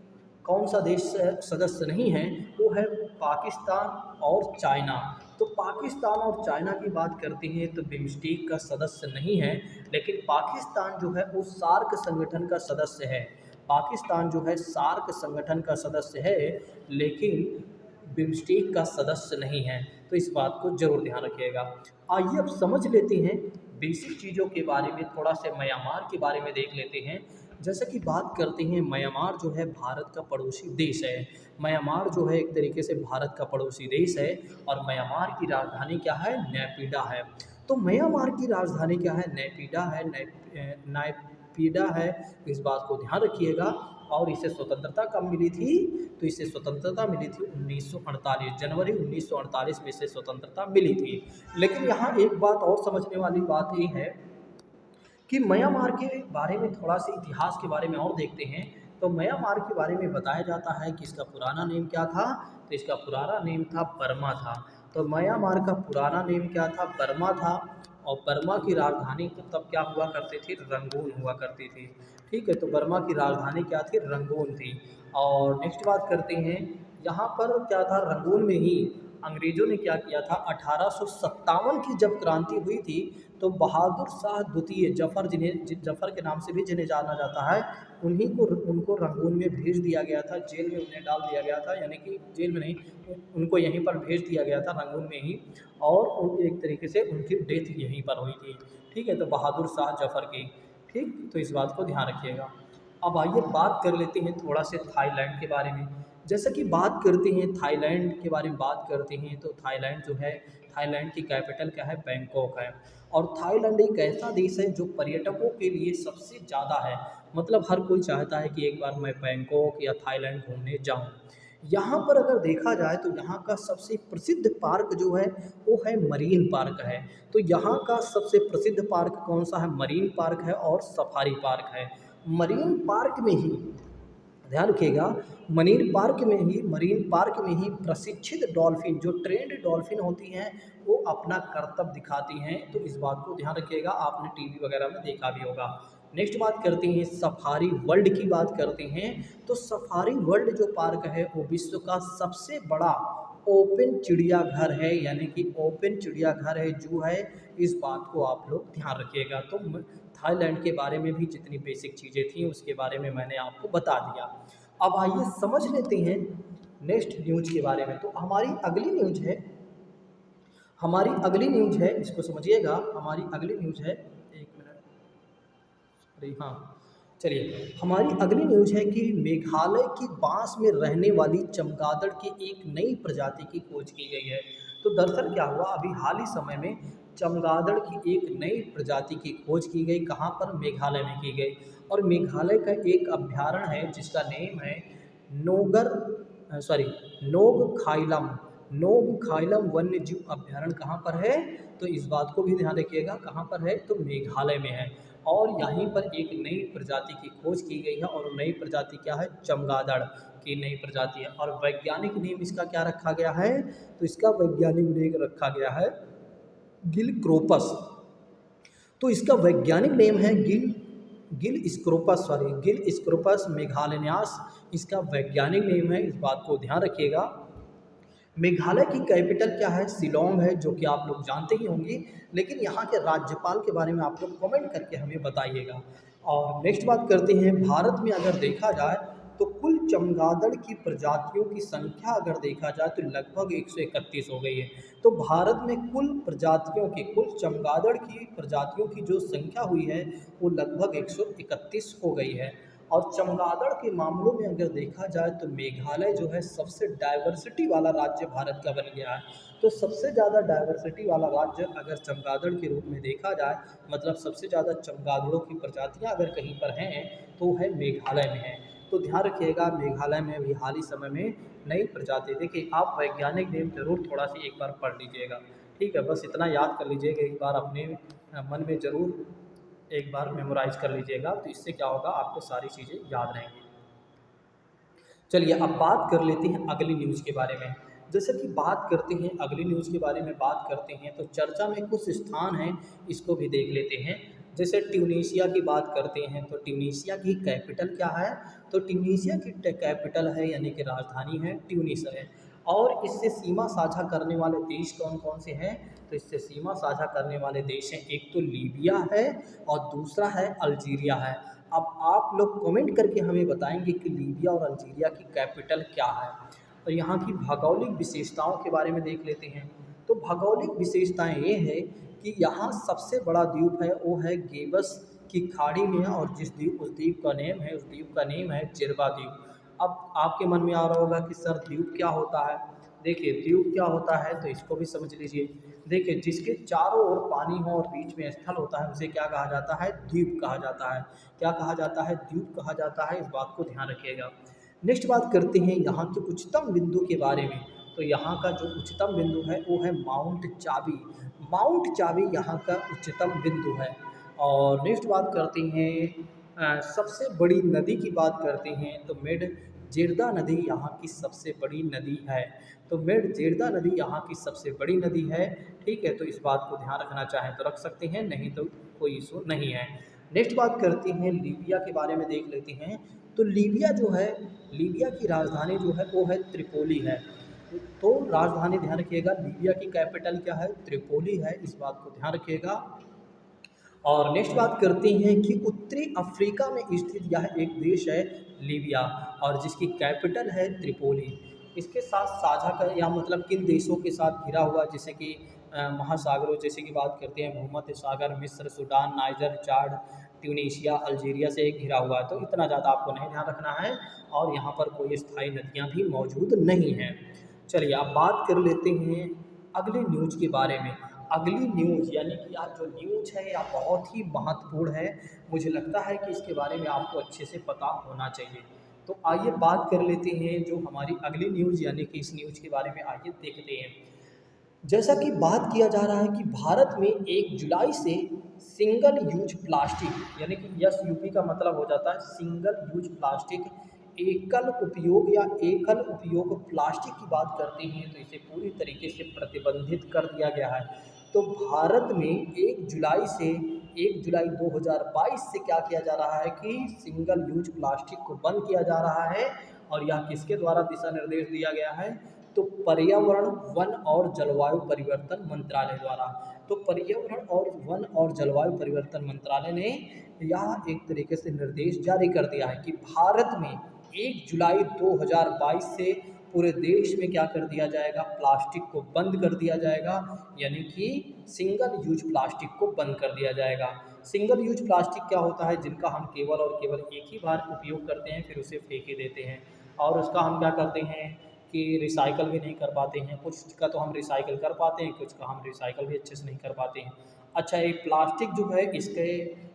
कौन सा देश सदस्य नहीं है वो है पाकिस्तान और चाइना। तो पाकिस्तान और चाइना की बात करते हैं तो बिम्स्टेक का सदस्य नहीं है, लेकिन पाकिस्तान जो है वो सार्क संगठन का सदस्य है। पाकिस्तान जो है सार्क संगठन का सदस्य है लेकिन बिम्स्टेक का सदस्य नहीं है, तो इस बात को जरूर ध्यान रखिएगा। आइए अब समझ लेते हैं बेसिक चीज़ों के बारे में, थोड़ा से म्यांमार के बारे में देख लेते हैं। जैसा कि बात करते हैं म्यांमार जो है भारत का पड़ोसी देश है। म्यांमार जो है एक तरीके से भारत का पड़ोसी देश है और म्यांमार की राजधानी क्या है, नैपीडा है। तो म्यांमार की राजधानी क्या है, नैपीडा है, नायपीडा है, इस बात को ध्यान रखिएगा। और इसे स्वतंत्रता कब मिली थी, तो इसे स्वतंत्रता मिली थी 1948, जनवरी 1948 में इसे स्वतंत्रता मिली थी। लेकिन यहाँ एक बात और समझने वाली बात ये है कि म्यांमार के बारे में थोड़ा सा इतिहास के बारे में और देखते हैं। तो म्यांमार के बारे में बताया जाता है कि इसका पुराना नेम क्या था, तो इसका पुराना नेम था बर्मा था। तो म्यांमार का पुराना नेम क्या था, बर्मा था। और बर्मा की राजधानी तो तब क्या हुआ करती थी, रंगून हुआ करती थी। ठीक है, तो बर्मा की राजधानी क्या थी, रंगून थी। और नेक्स्ट बात करते हैं, यहाँ पर क्या था, रंगून में ही अंग्रेज़ों ने क्या किया था, 1857 की जब क्रांति हुई थी तो बहादुर शाह द्वितीय जफ़र, जफ़र के नाम से भी जिन्हें जाना जाता है, उन्हीं को उनको रंगून में भेज दिया गया था, जेल में उन्हें डाल दिया गया था, यानी कि जेल में नहीं, उनको यहीं पर भेज दिया गया था रंगून में ही। और एक तरीके से उनकी डेथ यहीं पर हुई थी। ठीक है, तो बहादुर शाह जफ़र की। ठीक, तो इस बात को ध्यान रखिएगा। अब आइए बात कर लेते हैं थोड़ा से थाईलैंड के बारे में। जैसा कि बात करते हैं थाईलैंड के बारे में बात करते हैं तो थाईलैंड जो है, थाईलैंड की कैपिटल क्या है, बैंकॉक है। और थाईलैंड एक ऐसा देश है जो पर्यटकों के लिए सबसे ज़्यादा है, मतलब हर कोई चाहता है कि एक बार मैं बैंकॉक या थाईलैंड घूमने जाऊं। यहाँ पर अगर देखा जाए तो यहाँ का सबसे प्रसिद्ध पार्क जो है वो है मरीन पार्क है। तो यहाँ का सबसे प्रसिद्ध पार्क कौन सा है, मरीन पार्क है और सफारी पार्क है। मरीन पार्क में ही ध्यान रखिएगा, मरीन पार्क में ही प्रशिक्षित डॉल्फिन, जो ट्रेंड डॉल्फिन होती हैं, वो अपना करतब दिखाती हैं। तो इस बात को ध्यान रखिएगा, आपने टीवी वगैरह में देखा भी होगा। नेक्स्ट बात करते हैं सफारी वर्ल्ड की बात करते हैं। तो सफारी वर्ल्ड जो पार्क है वो विश्व का सबसे बड़ा ओपन चिड़ियाघर है, यानी कि ओपन चिड़ियाघर है, जू है। इस बात को आप लोग ध्यान रखिएगा। तो थाईलैंड के बारे में भी जितनी बेसिक चीज़ें थी उसके बारे में मैंने आपको बता दिया। अब आइए समझ लेते हैं नेक्स्ट न्यूज के बारे में। तो हमारी अगली न्यूज है, इसको समझिएगा। हमारी अगली न्यूज है, एक मिनट, अरे हाँ, चलिए, हमारी अगली न्यूज है कि मेघालय की बांस में रहने वाली चमगादड़ की एक नई प्रजाति की खोज की गई है। तो दरअसल क्या हुआ, अभी हाल ही समय में चमगादड़ की एक नई प्रजाति की खोज की गई, कहाँ पर, मेघालय में की गई। और मेघालय का एक अभ्यारण्य है जिसका नेम है नोगर सॉरी नोग खाइलम। नोग खाइलम वन्य जीव अभ्यारण्य कहाँ पर है, तो इस बात को भी ध्यान रखिएगा, कहाँ पर है, तो मेघालय में है। और यहीं पर एक नई प्रजाति की खोज की गई है और नई प्रजाति क्या है, चमगादड़ की नई प्रजाति है। और वैज्ञानिक नेम इसका क्या रखा गया है, तो इसका वैज्ञानिक नेम रखा गया है गिलक्रोपस। तो इसका वैज्ञानिक नेम है गिल स्क्रोपस, सॉरी गिल स्क्रोपस मेघालयन्यास इसका वैज्ञानिक नेम है, इस बात को ध्यान रखिएगा। मेघालय की कैपिटल क्या है? शिलोंग है, जो कि आप लोग जानते ही होंगे, लेकिन यहाँ के राज्यपाल के बारे में आप लोग कमेंट करके हमें बताइएगा। और नेक्स्ट बात करते हैं, भारत में अगर देखा जाए तो कुल चमगादड़ की प्रजातियों की संख्या अगर देखा जाए तो लगभग 131 हो गई है। तो भारत में कुल प्रजातियों की, कुल चमगादड़ की प्रजातियों की जो संख्या हुई है वो लगभग 131 हो गई है। और चमगादड़ के मामलों में अगर देखा जाए तो मेघालय जो है सबसे डाइवर्सिटी वाला राज्य भारत का बन गया है। तो सबसे ज़्यादा डाइवर्सिटी वाला राज्य अगर चमगादड़ के रूप में देखा जाए, मतलब सबसे ज़्यादा चमगादड़ों की प्रजातियां अगर कहीं पर हैं तो है मेघालय में है। तो ध्यान रखिएगा, मेघालय में भी हाल ही समय में नई प्रजाति, देखिए आप वैज्ञानिक नेम जरूर थोड़ा सी एक बार पढ़ लीजिएगा, ठीक है, बस इतना याद कर लीजिएगा, एक बार अपने मन में ज़रूर एक बार मेमोराइज कर लीजिएगा, तो इससे क्या होगा आपको सारी चीज़ें याद रहेंगी। चलिए अब बात कर लेते हैं अगली न्यूज़ के बारे में। जैसे कि बात करते हैं अगली न्यूज़ के बारे में बात करते हैं तो चर्चा में कुछ स्थान हैं, इसको भी देख लेते हैं। जैसे ट्यूनीशिया की बात करते हैं तो ट्यूनीशिया की कैपिटल क्या है? तो ट्यूनीशिया की कैपिटल है यानी कि राजधानी है ट्यूनिस है। और इससे सीमा साझा करने वाले देश कौन कौन से हैं? तो इससे सीमा साझा करने वाले देश हैं, एक तो लीबिया है और दूसरा है अल्जीरिया है। अब आप लोग कमेंट करके हमें बताएंगे कि लीबिया और अल्जीरिया की कैपिटल क्या है। तो यहाँ की भौगोलिक विशेषताओं के बारे में देख लेते हैं। तो भौगोलिक विशेषताएं ये है कि यहाँ सबसे बड़ा द्वीप है वो है गेबस की खाड़ी में, और जिस द्वीप उस द्वीप का नेम है, उस द्वीप का नेम है जिरबा द्वीप। अब आपके मन में आ रहा होगा कि सर द्वीप क्या होता है? देखिए द्वीप क्या होता है तो इसको भी समझ लीजिए। देखिए जिसके चारों ओर पानी हो और बीच में स्थल होता है उसे क्या कहा जाता है? द्वीप कहा जाता है। क्या कहा जाता है? द्वीप कहा जाता है, इस बात को ध्यान रखिएगा। नेक्स्ट बात करते हैं यहाँ के उच्चतम बिंदु के बारे में। तो यहाँ का जो उच्चतम बिंदु है वो है माउंट चाबी। माउंट चाबी यहाँ का उच्चतम बिंदु है। और नेक्स्ट बात करते हैं सबसे बड़ी नदी की बात करते हैं तो मेड जेरदा नदी यहाँ की सबसे बड़ी नदी है। तो मेड जेरदा नदी यहाँ की सबसे बड़ी नदी है, ठीक है, तो इस बात को ध्यान रखना चाहें तो रख सकते हैं, नहीं तो कोई इशू नहीं है। नेक्स्ट बात करते हैं लीबिया के बारे में देख लेते हैं। तो लीबिया जो है, लीबिया की राजधानी जो है वो है त्रिपोली है। तो राजधानी ध्यान रखिएगा, लीबिया की कैपिटल क्या है? त्रिपोली है, इस बात को ध्यान रखिएगा। और नेक्स्ट बात करते हैं कि उत्तरी अफ्रीका में स्थित यह एक देश है लीबिया, और जिसकी कैपिटल है त्रिपोली। इसके साथ साझा कर या मतलब किन देशों के साथ घिरा हुआ, जैसे कि महासागरों, जैसे कि बात करते हैं भूमध्य सागर, मिस्र, सूडान, नाइजर, चाड, ट्यूनीशिया, अल्जीरिया से घिरा हुआ है। तो इतना ज़्यादा आपको नहीं ध्यान रखना है, और यहाँ पर कोई स्थायी नदियाँ भी मौजूद नहीं हैं। चलिए अब बात कर लेते हैं अगली न्यूज़ के बारे में। अगली न्यूज़ यानी कि आज जो न्यूज़ है यह बहुत ही महत्वपूर्ण है, मुझे लगता है कि इसके बारे में आपको अच्छे से पता होना चाहिए। तो आइए बात कर लेते हैं जो हमारी अगली न्यूज़ यानी कि इस न्यूज़ के बारे में आइए देखते हैं। जैसा कि बात किया जा रहा है कि भारत में 1 जुलाई से सिंगल यूज प्लास्टिक यानी कि SUP का मतलब हो जाता है सिंगल यूज प्लास्टिक, एकल उपयोग या एकल उपयोग प्लास्टिक की बात करते हैं तो इसे पूरी तरीके से प्रतिबंधित कर दिया गया है। तो भारत में 1 जुलाई से 1 जुलाई 2022 से क्या किया जा रहा है कि सिंगल यूज प्लास्टिक को बंद किया जा रहा है। और यह किसके द्वारा दिशा निर्देश दिया गया है? तो पर्यावरण, वन और जलवायु परिवर्तन मंत्रालय द्वारा। तो पर्यावरण और वन और जलवायु परिवर्तन मंत्रालय ने यह एक तरीके से निर्देश जारी कर दिया है कि भारत में 1 जुलाई 2022 से पूरे देश में क्या कर दिया जाएगा? प्लास्टिक को बंद कर दिया जाएगा, यानी कि सिंगल यूज प्लास्टिक को बंद कर दिया जाएगा। सिंगल यूज प्लास्टिक क्या होता है? जिनका हम केवल और केवल एक ही बार उपयोग करते हैं, फिर उसे फेंक ही देते हैं, और उसका हम क्या करते हैं कि रिसाइकल भी नहीं कर पाते हैं। कुछ का तो हम रिसाइकल कर पाते हैं, कुछ का हम रिसाइकल भी अच्छे से नहीं कर पाते हैं। अच्छा, ये प्लास्टिक जो है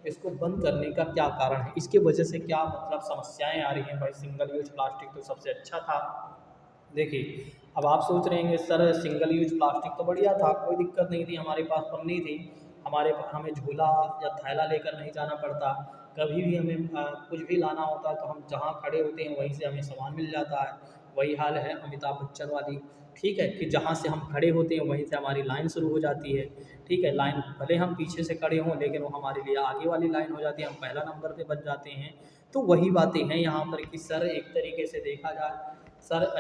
इसको बंद करने का क्या कारण है? इसके वजह से क्या मतलब समस्याएं आ रही हैं? भाई सिंगल यूज प्लास्टिक तो सबसे अच्छा था। देखिए अब आप सोच रहे हैं सर सिंगल यूज प्लास्टिक तो बढ़िया था, कोई दिक्कत नहीं थी, हमारे पास पन्नी थी, हमें झोला या थैला लेकर नहीं जाना पड़ता, कभी भी हमें कुछ भी लाना होता है तो हम जहाँ खड़े होते हैं वहीं से हमें सामान मिल जाता है। वही हाल है अमिताभ बच्चन वाली ठीक है, कि जहाँ से हम खड़े होते हैं वहीं से हमारी लाइन शुरू हो जाती है। ठीक है, लाइन भले हम पीछे से खड़े हों लेकिन वो हमारे लिए आगे वाली लाइन हो जाती है, हम पहला नंबर पे बन जाते हैं। तो वही बातें हैं यहाँ पर कि सर एक तरीके से देखा जाए,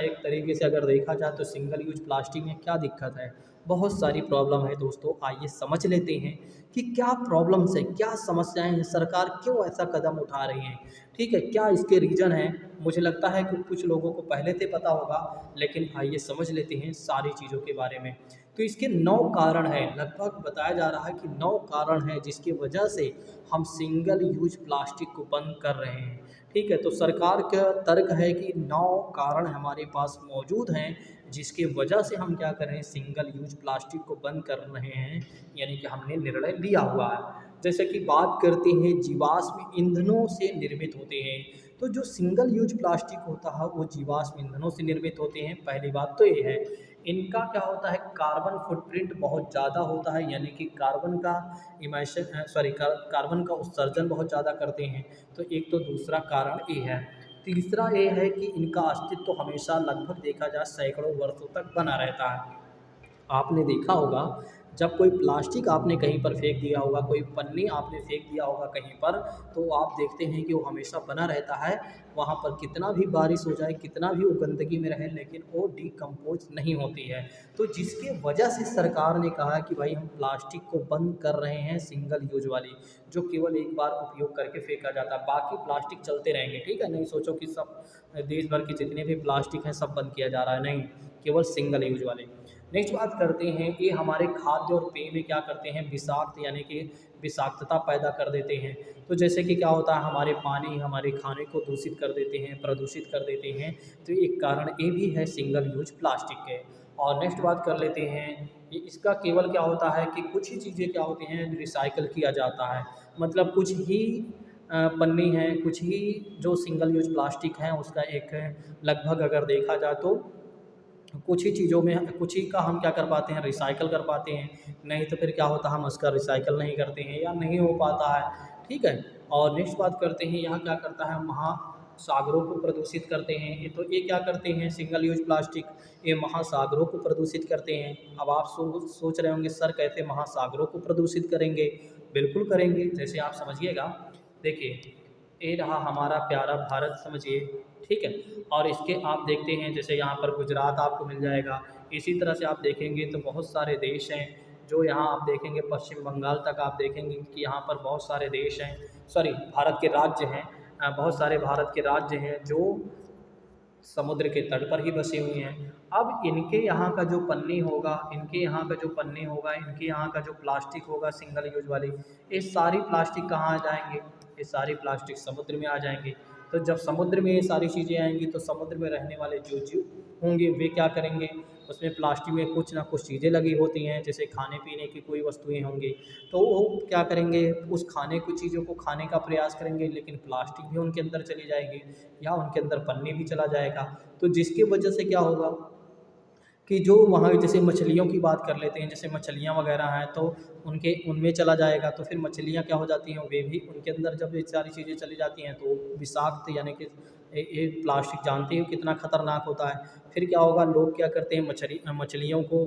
एक तरीके से अगर देखा जाए तो सिंगल यूज प्लास्टिक में क्या दिक्कत है? बहुत सारी प्रॉब्लम है दोस्तों, आइए समझ लेते हैं कि क्या प्रॉब्लम्स है, क्या समस्याएँ हैं, सरकार क्यों ऐसा कदम उठा रही है? ठीक है, क्या इसके रीज़न हैं? मुझे लगता है कि कुछ लोगों को पहले से पता होगा, लेकिन आइए समझ लेते हैं सारी चीज़ों के बारे में। तो इसके 9 कारण हैं, लगभग बताया जा रहा है कि 9 कारण हैं जिसकी वजह से हम सिंगल यूज़ प्लास्टिक को बंद कर रहे हैं। ठीक है, तो सरकार का तर्क है कि 9 कारण हमारे पास मौजूद हैं, जिसकी वजह से हम क्या कर रहे हैं, सिंगल यूज़ प्लास्टिक को बंद कर रहे हैं, यानी कि हमने निर्णय लिया हुआ है। जैसे कि बात करते हैं जीवाश्म ईंधनों से निर्मित होते हैं, तो जो सिंगल यूज प्लास्टिक होता है वो जीवाश्म ईंधनों से निर्मित होते हैं। पहली बात तो ये है, इनका क्या होता है, कार्बन फुटप्रिंट बहुत ज़्यादा होता है, यानी कि कार्बन का इमेशन सॉरी कार्बन का उत्सर्जन बहुत ज़्यादा करते हैं। तो एक तो दूसरा कारण ये है। तीसरा ये है कि इनका अस्तित्व हमेशा लगभग देखा जाए सैकड़ों वर्षों तक बना रहता है। आपने देखा होगा, जब कोई प्लास्टिक आपने कहीं पर फेंक दिया होगा, कोई पन्नी आपने फेंक दिया होगा कहीं पर, तो आप देखते हैं कि वो हमेशा बना रहता है। वहाँ पर कितना भी बारिश हो जाए, कितना भी वो गंदगी में रहे, लेकिन वो डिकम्पोज नहीं होती है। तो जिसकी वजह से सरकार ने कहा कि भाई हम प्लास्टिक को बंद कर रहे हैं, सिंगल यूज वाली, जो केवल एक बार उपयोग करके फेंका जाता है, बाकी प्लास्टिक चलते रहेंगे। ठीक है, नहीं सोचो कि सब देश भर के जितने भी प्लास्टिक हैं सब बंद किया जा रहा है, नहीं, केवल सिंगल यूज वाले। नेक्स्ट बात करते हैं, ये हमारे खाद्य और पेय में क्या करते हैं, विषाक्त यानी कि विषाक्तता पैदा कर देते हैं। तो जैसे कि क्या होता है, हमारे पानी, हमारे खाने को दूषित कर देते हैं, प्रदूषित कर देते हैं। तो एक कारण ये भी है सिंगल यूज प्लास्टिक के। और नेक्स्ट बात कर लेते हैं, ये इसका केवल क्या होता है कि कुछ ही चीज़ें क्या होती हैं, रिसाइकल किया जाता है। मतलब कुछ ही पन्नी है, कुछ ही जो सिंगल यूज प्लास्टिक है उसका एक लगभग अगर देखा जाए तो कुछ ही चीज़ों में, कुछ ही का हम क्या कर पाते हैं, रिसाइकल कर पाते हैं। नहीं तो फिर क्या होता है, हम उसका रिसाइकल नहीं करते हैं या नहीं हो पाता है। ठीक है, और नेक्स्ट बात करते हैं, यहाँ क्या करता है, महासागरों को प्रदूषित करते हैं। ये क्या करते हैं, सिंगल यूज प्लास्टिक, ये महासागरों को प्रदूषित करते हैं। अब आप सोच रहे होंगे सर कैसे महासागरों को प्रदूषित करेंगे? बिल्कुल करेंगे, जैसे आप समझिएगा। देखिए, ये रहा हमारा प्यारा भारत, समझिए। ठीक है, और इसके आप देखते हैं जैसे यहाँ पर गुजरात आपको मिल जाएगा। इसी तरह से आप देखेंगे तो बहुत सारे देश हैं, जो यहाँ आप देखेंगे पश्चिम बंगाल तक आप देखेंगे कि यहाँ पर बहुत सारे देश हैं, सॉरी भारत के राज्य हैं। बहुत सारे भारत के राज्य हैं जो समुद्र के तट पर ही बसे हुए हैं। अब इनके यहाँ का जो पन्नी होगा, इनके यहाँ का जो प्लास्टिक होगा सिंगल यूज वाली, ये सारी प्लास्टिक कहाँ आ जाएंगे, ये सारी प्लास्टिक समुद्र में आ जाएंगे। तो जब समुद्र में ये सारी चीज़ें आएंगी तो समुद्र में रहने वाले जो जीव होंगे वे क्या करेंगे, उसमें प्लास्टिक में कुछ ना कुछ चीज़ें लगी होती हैं, जैसे खाने पीने की कोई वस्तुएं होंगी, तो वो क्या करेंगे, उस खाने की चीज़ों को खाने का प्रयास करेंगे, लेकिन प्लास्टिक भी उनके अंदर चली जाएगी या उनके अंदर पन्नी भी चला जाएगा। तो जिसकी वजह से क्या होगा कि जो वहाँ जैसे मछलियों की बात कर लेते हैं, जैसे मछलियाँ वगैरह हैं तो उनके उनमें चला जाएगा, तो फिर मछलियाँ क्या हो जाती हैं, वे भी उनके अंदर जब ये सारी चीज़ें चली जाती हैं तो विषाक्त यानी कि ये प्लास्टिक जानते हो कितना खतरनाक होता है। फिर क्या होगा, लोग क्या करते हैं, मछलियों को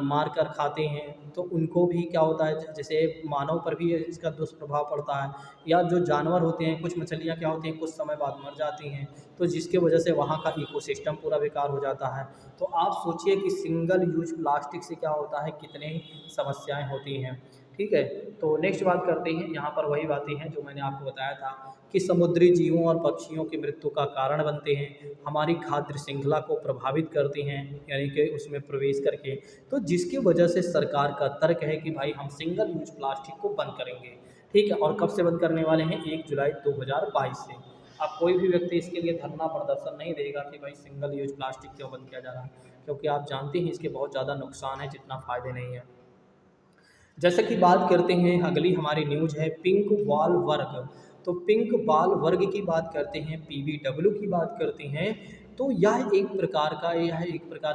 मार कर खाते हैं, तो उनको भी क्या होता है, जैसे मानव पर भी इसका दुष्प्रभाव पड़ता है। या जो जानवर होते हैं, कुछ मछलियाँ क्या होती हैं, कुछ समय बाद मर जाती हैं, तो जिसकी वजह से वहाँ का इकोसिस्टम पूरा बेकार हो जाता है। तो आप सोचिए कि सिंगल यूज प्लास्टिक से क्या होता है, कितनी समस्याएं होती हैं। ठीक है, तो नेक्स्ट बात करते हैं, यहाँ पर वही बातें हैं जो मैंने आपको बताया था कि समुद्री जीवों और पक्षियों की मृत्यु का कारण बनते हैं, हमारी खाद्य श्रृंखला को प्रभावित करते हैं, यानी कि उसमें प्रवेश करके। तो जिसकी वजह से सरकार का तर्क है कि भाई हम सिंगल यूज प्लास्टिक को बंद करेंगे। ठीक है, और कब से बंद करने वाले हैं, 1 जुलाई 2022 से। अब कोई भी व्यक्ति इसके लिए धरना प्रदर्शन नहीं देगा कि भाई सिंगल यूज प्लास्टिक क्यों बंद किया जा रहा है, क्योंकि आप जानते हैं इसके बहुत ज़्यादा नुकसान है जितना फ़ायदे नहीं है। जैसे कि बात करते हैं, अगली हमारी न्यूज़ है पिंक वॉल वर्ग। तो पिंक वॉल वर्ग की बात करते हैं, पीवीडब्ल्यू की बात करते हैं, तो यह एक प्रकार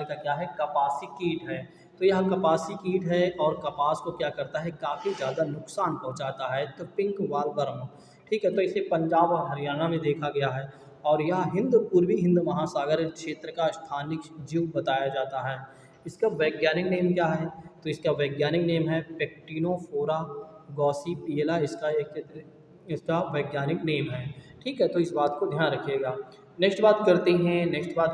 का क्या है, कपासी कीट है। तो यह कपासी कीट है और कपास को क्या करता है, काफ़ी ज़्यादा नुकसान पहुंचाता है। तो पिंक वॉल वर्म, ठीक है, तो इसे पंजाब और हरियाणा में देखा गया है। और यह पूर्वी हिंद महासागर क्षेत्र का स्थानिक जीव बताया जाता है। इसका वैज्ञानिक नेम क्या है? तो इसका वैज्ञानिक नेम है पेक्टिनोफोरा गॉसिपिएला, इसका वैज्ञानिक नेम है। ठीक है, तो इस बात को ध्यान रखिएगा। नेक्स्ट बात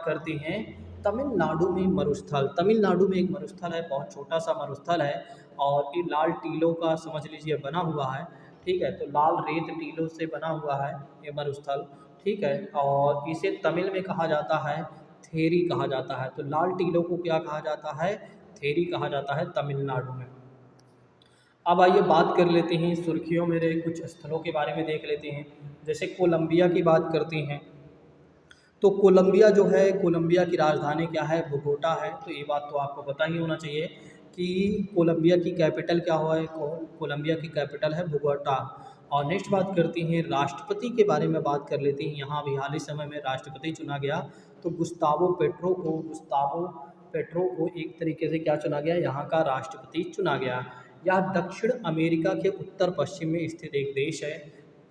करते हैं तमिलनाडु में मरुस्थल। तमिलनाडु में एक मरुस्थल है, बहुत छोटा सा मरुस्थल है और ये लाल टीलों का समझ लीजिए बना हुआ है। ठीक है, तो लाल रेत टीलों से बना हुआ है ये मरुस्थल। ठीक है, और इसे तमिल में कहा जाता है थेरी कहा जाता है। तो लाल टीलों को क्या कहा जाता है? थेरी कहा जाता है तमिलनाडु में। अब आइए बात कर लेते हैं सुर्खियों में रहे कुछ स्थलों के बारे में देख लेते हैं। जैसे कोलंबिया की बात करते हैं, तो कोलंबिया जो है, कोलंबिया की राजधानी क्या है? बोगोटा है। तो ये बात तो आपको पता ही होना चाहिए कि कोलंबिया की कैपिटल क्या हुआ है? कोलंबिया की कैपिटल है बोगोटा। और नेक्स्ट बात करते हैं राष्ट्रपति के बारे में बात कर लेते हैं। यहाँ भी हाल ही समय में राष्ट्रपति चुना गया, तो गुस्तावो पेट्रो को एक तरीके से क्या चुना गया? यहाँ का राष्ट्रपति चुना गया। यह दक्षिण अमेरिका के उत्तर पश्चिम में स्थित एक देश है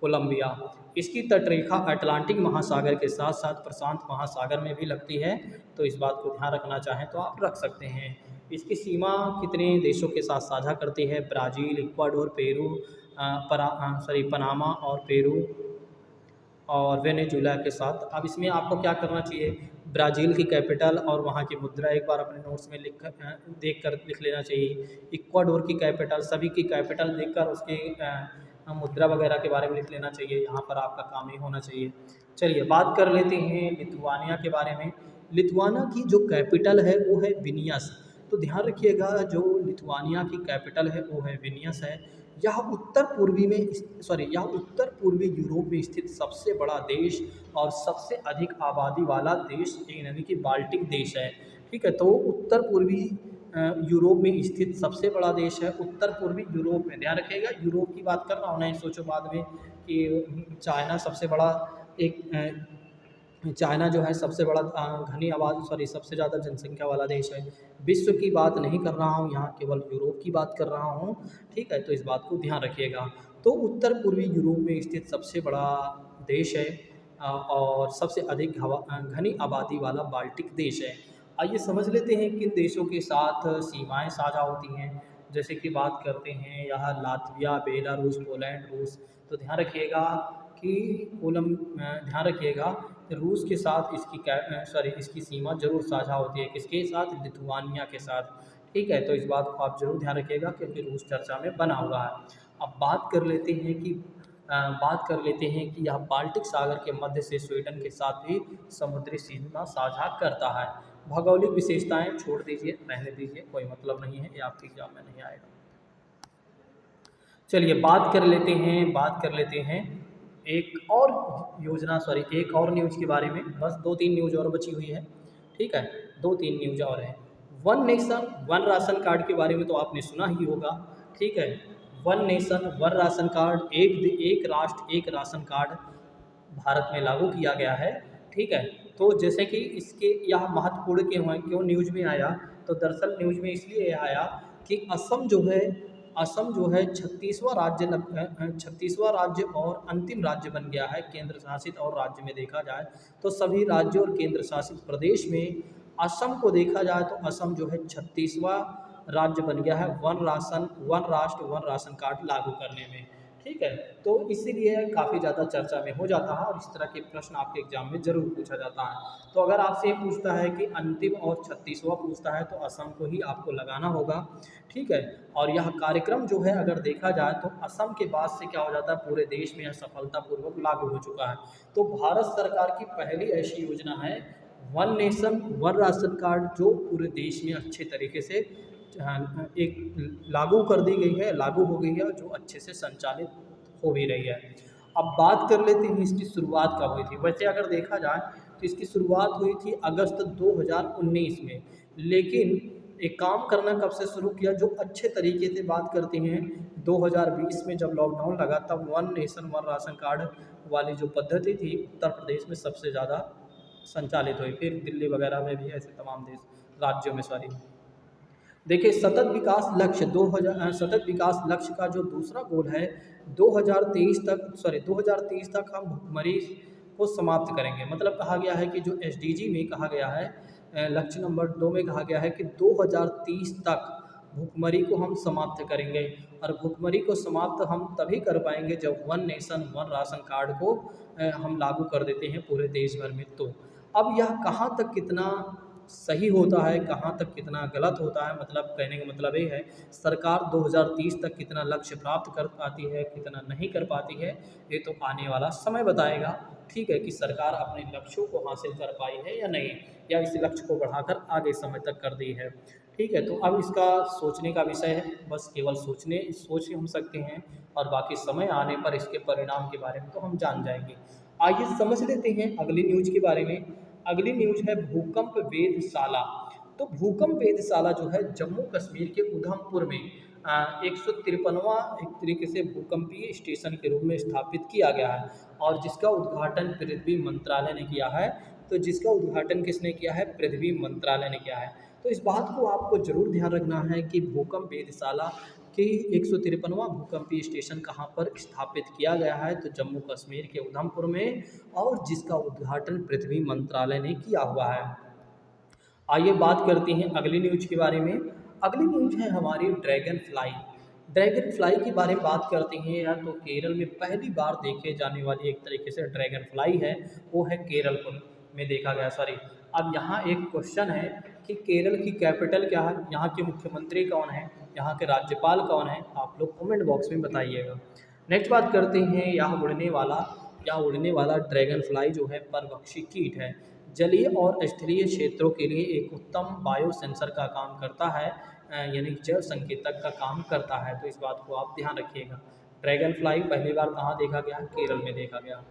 कोलंबिया। इसकी तटरेखा अटलांटिक महासागर के साथ साथ प्रशांत महासागर में भी लगती है। तो इस बात को ध्यान रखना चाहें तो आप रख सकते हैं। इसकी सीमा कितने देशों के साथ साझा करती है? ब्राज़ील, इक्वाडोर, पेरू, पनामा और पेरू और वेनेजुला के साथ। अब इसमें आपको क्या करना चाहिए? ब्राज़ील की कैपिटल और वहाँ की मुद्रा एक बार अपने नोट्स में देख कर लिख लेना चाहिए। इक्वाडोर की कैपिटल, सभी की कैपिटल देखकर उसकी मुद्रा वगैरह के बारे में लिख लेना चाहिए। यहाँ पर आपका काम ही होना चाहिए। चलिए बात कर लेते हैं लिथुआनिया के बारे में। लिथुआनिया की जो कैपिटल है वो है विनियस। तो ध्यान रखिएगा, जो लिथुआनिया की कैपिटल है वो है विनियस है। यह उत्तर पूर्वी यूरोप में स्थित सबसे बड़ा देश और सबसे अधिक आबादी वाला देश यानी कि बाल्टिक देश है। ठीक है, तो उत्तर पूर्वी यूरोप में स्थित सबसे बड़ा देश है। उत्तर पूर्वी यूरोप में, ध्यान रखिएगा यूरोप की बात कर रहा हूँ, नहीं सोचो बाद में कि चाइना सबसे बड़ा चाइना जो है सबसे बड़ा सबसे ज़्यादा जनसंख्या वाला देश है। विश्व की बात नहीं कर रहा हूँ, यहाँ केवल यूरोप की बात कर रहा हूँ। ठीक है, तो इस बात को ध्यान रखिएगा। तो उत्तर पूर्वी यूरोप में स्थित सबसे बड़ा देश है और सबसे अधिक घनी आबादी वाला बाल्टिक देश है। आइए समझ लेते हैं किन देशों के साथ सीमाएं साझा होती हैं। जैसे कि बात करते हैं यहाँ लातविया, बेलारूस, पोलैंड, रूस। तो ध्यान रखिएगा कि ध्यान रखिएगा रूस के साथ इसकी सीमा जरूर साझा होती है। किसके साथ? लिथुआनिया के साथ। ठीक है, तो इस बात को आप जरूर ध्यान रखिएगा क्योंकि रूस चर्चा में बना हुआ है। अब बात कर लेते हैं कि यह बाल्टिक सागर के मध्य से स्वीडन के साथ भी समुद्री सीमा साझा करता है। भौगोलिक विशेषताएं छोड़ दीजिए, रहने दीजिए, कोई मतलब नहीं है, ये आपके एग्जाम में नहीं आएगा। चलिए बात कर लेते हैं एक और न्यूज़ के बारे में। बस 2-3 न्यूज़ और बची हुई है। ठीक है, 2-3 न्यूज़ और हैं। One nation one ration card के बारे में तो आपने सुना ही होगा। ठीक है, one nation one ration card, एक राष्ट्र एक राशन कार्ड भारत में लागू किया गया है। ठीक है, तो जैसे कि यह महत्वपूर्ण क्यों न्यूज़ में आया? तो दरअसल न्यूज़ में इसलिए आया कि असम जो है 36वां राज्य और अंतिम राज्य बन गया है केंद्र शासित। और राज्य में देखा जाए तो सभी राज्यों और केंद्र शासित प्रदेश में असम को देखा जाए तो असम जो है 36वां राज्य बन गया है वन राष्ट्र वन राशन कार्ड लागू करने में। ठीक है, तो इसीलिए काफ़ी ज़्यादा चर्चा में हो जाता है और इस तरह के प्रश्न आपके एग्जाम में जरूर पूछा जाता है। तो अगर आपसे पूछता है कि अंतिम और 36वां पूछता है तो असम को ही आपको लगाना होगा। ठीक है, और यह कार्यक्रम जो है अगर देखा जाए तो असम के बाद से क्या हो जाता है, पूरे देश में यह सफलतापूर्वक लागू हो चुका है। तो भारत सरकार की पहली ऐसी योजना है one nation one ration card, जो पूरे देश में अच्छे तरीके से लागू कर दी गई है, लागू हो गई है, जो अच्छे से संचालित हो भी रही है। अब बात कर लेते हैं इसकी शुरुआत कब हुई थी। वैसे अगर देखा जाए तो इसकी शुरुआत हुई थी अगस्त 2019 में, लेकिन एक काम करना कब से शुरू किया, जो अच्छे तरीके से बात करते हैं 2020 में जब लॉकडाउन लगा तब one nation one ration card वाली जो पद्धति थी उत्तर प्रदेश में सबसे ज़्यादा संचालित हुई। फिर दिल्ली वगैरह में भी ऐसे तमाम राज्यों में देखिए सतत विकास लक्ष्य का जो दूसरा गोल है 2030 तक हम भुखमरी को समाप्त करेंगे। मतलब कहा गया है कि जो एसडीजी में कहा गया है, लक्ष्य नंबर 2 में कहा गया है कि 2030 तक भुखमरी को हम समाप्त करेंगे। और भुखमरी को समाप्त हम तभी कर पाएंगे जब one nation one ration card को हम लागू कर देते हैं पूरे देश भर में। तो अब यह कहाँ तक कितना सही होता है, कहाँ तक कितना गलत होता है, मतलब कहने का मतलब ये है सरकार 2030 तक कितना लक्ष्य प्राप्त कर पाती है, कितना नहीं कर पाती है, ये तो आने वाला समय बताएगा। ठीक है, कि सरकार अपने लक्ष्यों को हासिल कर पाई है या नहीं, या इस लक्ष्य को बढ़ाकर आगे समय तक कर दी है। ठीक है, तो अब इसका सोचने का विषय है, बस केवल सोच हम सकते हैं, और बाकी समय आने पर इसके परिणाम के बारे में तो हम जान जाएंगे। आइए समझ लेते हैं अगली न्यूज के बारे में। अगली न्यूज है भूकंप वेधशाला। तो भूकंप वेधशाला जो है जम्मू कश्मीर के उधमपुर में 153वां एक तरीके से भूकंपीय स्टेशन के रूप में स्थापित किया गया है, और जिसका उद्घाटन पृथ्वी मंत्रालय ने किया है। तो जिसका उद्घाटन किसने किया है? पृथ्वी मंत्रालय ने किया है। तो इस बात को आपको जरूर ध्यान रखना है कि भूकंप वेधशाला कि 153वां भूकंपीय स्टेशन कहाँ पर स्थापित किया गया है? तो जम्मू कश्मीर के उधमपुर में, और जिसका उद्घाटन पृथ्वी मंत्रालय ने किया हुआ है। आइए बात करते हैं अगली न्यूज के बारे में। अगली न्यूज है हमारी ड्रैगन फ्लाई। ड्रैगन फ्लाई के बारे में बात करते हैं यार, तो केरल में पहली बार देखे जाने वाली एक तरीके से ड्रैगन फ्लाई है, वो है केरल में देखा गया, सॉरी। अब यहाँ एक क्वेश्चन है कि केरल की कैपिटल क्या है, यहाँ के मुख्यमंत्री कौन है, यहाँ के राज्यपाल कौन है, आप लोग कमेंट बॉक्स में बताइएगा। नेक्स्ट बात करते हैं, यह उड़ने वाला ड्रैगन फ्लाई जो है परभक्षी कीट है, जलीय और स्थलीय क्षेत्रों के लिए एक उत्तम बायो सेंसर का काम करता है, यानी जैव संकेतक का काम करता है। तो इस बात को आप ध्यान रखिएगा। ड्रैगन फ्लाई पहली बार कहाँ देखा गया? केरल में देखा गया।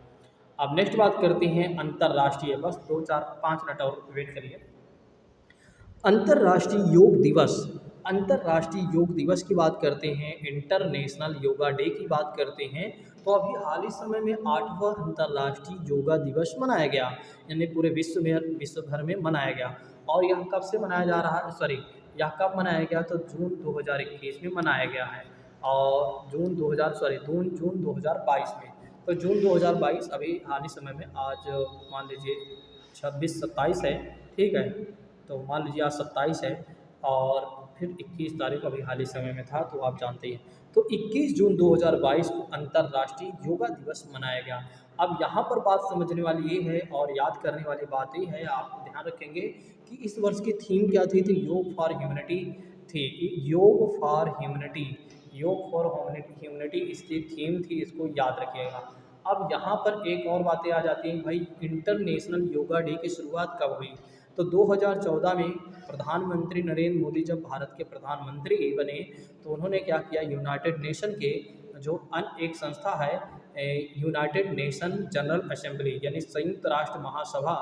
अब नेक्स्ट बात करते हैं अंतर्राष्ट्रीय, बस 2 4 5 मिनट और वेट करिए। अंतर्राष्ट्रीय योग दिवस। अंतर्राष्ट्रीय योग दिवस की बात करते हैं, इंटरनेशनल योगा डे की बात करते हैं। तो अभी हाल ही समय में 8वां अंतर्राष्ट्रीय योगा दिवस मनाया गया, यानी पूरे विश्व भर में मनाया गया। और यह कब से मनाया जा रहा है, सॉरी, यह कब मनाया गया? तो जून 2021 में मनाया गया है, और जून 2022 में। तो जून 2022 अभी हाल ही समय में, आज मान लीजिए 26 27 है, ठीक है, तो मान लीजिए आज 27 है, और फिर 21 तारीख अभी हाल ही समय में था, तो आप जानते हैं। तो 21 जून 2022 को अंतर्राष्ट्रीय योगा दिवस मनाया गया। अब यहाँ पर बात समझने वाली ये है और याद करने वाली बात ये है, आप ध्यान रखेंगे कि इस वर्ष की थीम क्या थी? तो योग फॉर ह्यूमनिटी थी। योग फॉर ह्यूमनिटी, योग फॉर ह्यूमनिटी इसकी थीम थी, इसको याद रखिएगा। अब यहाँ पर एक और बातें आ जाती हैं भाई, इंटरनेशनल योगा डे की शुरुआत कब हुई? तो 2014 में प्रधानमंत्री नरेंद्र मोदी जब भारत के प्रधानमंत्री बने, तो उन्होंने क्या किया, यूनाइटेड नेशन के जो एक संस्था है, यूनाइटेड नेशन जनरल असेंबली यानी संयुक्त राष्ट्र महासभा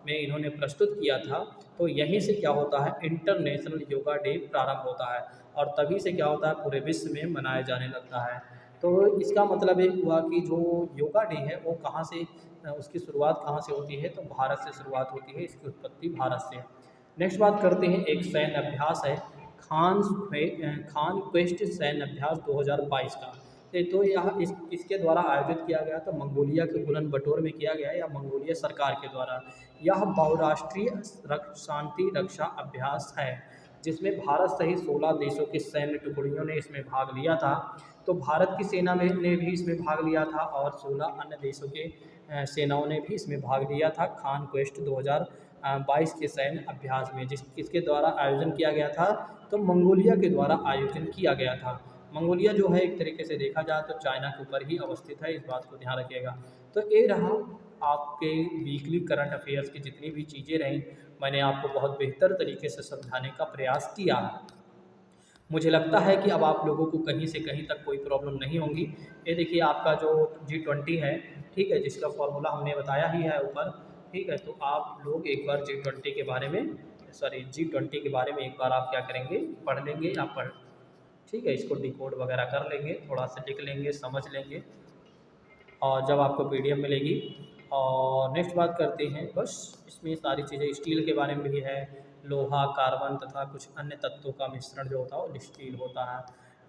में इन्होंने प्रस्तुत किया था। तो यहीं से क्या होता है, इंटरनेशनल योगा डे प्रारंभ होता है, और तभी से क्या होता है, पूरे विश्व में मनाया जाने लगता है। तो इसका मतलब ये हुआ कि जो योगा डे है वो कहाँ से, उसकी शुरुआत कहाँ से होती है? तो भारत से शुरुआत होती है, इसकी उत्पत्ति भारत से। नेक्स्ट बात करते हैं, एक सैन्य अभ्यास है खान क्वेस्ट सैन्य अभ्यास 2022 का। तो यह इसके द्वारा आयोजित किया गया था, मंगोलिया के उलन बटोर में किया गया, या मंगोलिया सरकार के द्वारा। यह बहुराष्ट्रीय शांति रक्षा अभ्यास है, जिसमें भारत सहित 16 देशों की सैन्य टुकड़ियों ने इसमें भाग लिया था। तो भारत की सेना ने भी इसमें भाग लिया था, और 16 अन्य देशों के सेनाओं ने भी इसमें भाग लिया था खान क्वेस्ट 2022 के सैन्य अभ्यास में, किसके द्वारा आयोजन किया गया था? तो मंगोलिया के द्वारा आयोजन किया गया था। मंगोलिया जो है एक तरीके से देखा जाए तो चाइना के ऊपर ही अवस्थित है, इस बात को ध्यान रखिएगा। तो ये रहा आपके वीकली करंट अफेयर्स की जितनी भी चीज़ें रहीं, मैंने आपको बहुत बेहतर तरीके से समझाने का प्रयास किया। मुझे लगता है कि अब आप लोगों को कहीं से कहीं तक कोई प्रॉब्लम नहीं होगी। ये देखिए आपका जो G20 है, ठीक है, जिसका फॉर्मूला हमने बताया ही है ऊपर, ठीक है, तो आप लोग एक बार G20 के बारे में, G20 के बारे में एक बार आप क्या करेंगे, पढ़ लेंगे, या ठीक है, इसको डिकोड वगैरह कर लेंगे, थोड़ा सा लिख लेंगे, समझ लेंगे, और जब आपको PDF मिलेगी। और नेक्स्ट बात करते हैं, बस इसमें सारी चीज़ें स्टील के बारे में भी है, लोहा, कार्बन तथा कुछ अन्य तत्वों का मिश्रण जो होता है वो स्टील होता है।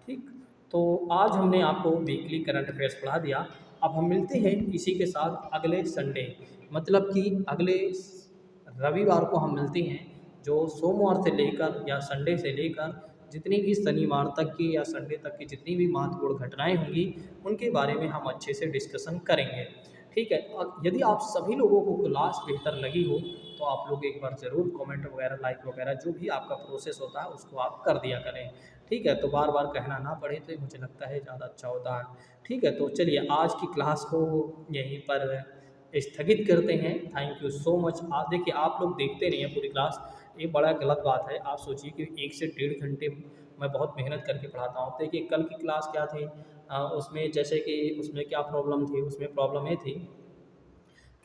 ठीक, तो आज हमने आपको वीकली करंट अफेयर्स पढ़ा दिया। अब हम मिलते हैं इसी के साथ अगले संडे, मतलब कि अगले रविवार को हम मिलते हैं, जो सोमवार से लेकर या संडे से लेकर जितनी भी शनिवार तक की या संडे तक की जितनी भी महत्वपूर्ण घटनाएं होंगी उनके बारे में हम अच्छे से डिस्कशन करेंगे। ठीक है, और यदि आप सभी लोगों को क्लास बेहतर लगी हो तो आप लोग एक बार ज़रूर कमेंट वगैरह, लाइक वगैरह जो भी आपका प्रोसेस होता है उसको आप कर दिया करें। ठीक है, तो बार बार कहना ना पड़े तो मुझे लगता है ज़्यादा अच्छा होता है। ठीक है, तो चलिए आज की क्लास को यहीं पर स्थगित करते हैं। Thank you so much. आप देखिए, आप लोग देखते नहीं हैं पूरी क्लास, ये बड़ा गलत बात है। आप सोचिए कि 1 से 1.5 घंटे मैं बहुत मेहनत करके पढ़ाता हूँ। देखिए कल की क्लास क्या थी, उसमें जैसे कि उसमें क्या प्रॉब्लम थी, उसमें प्रॉब्लम ये थी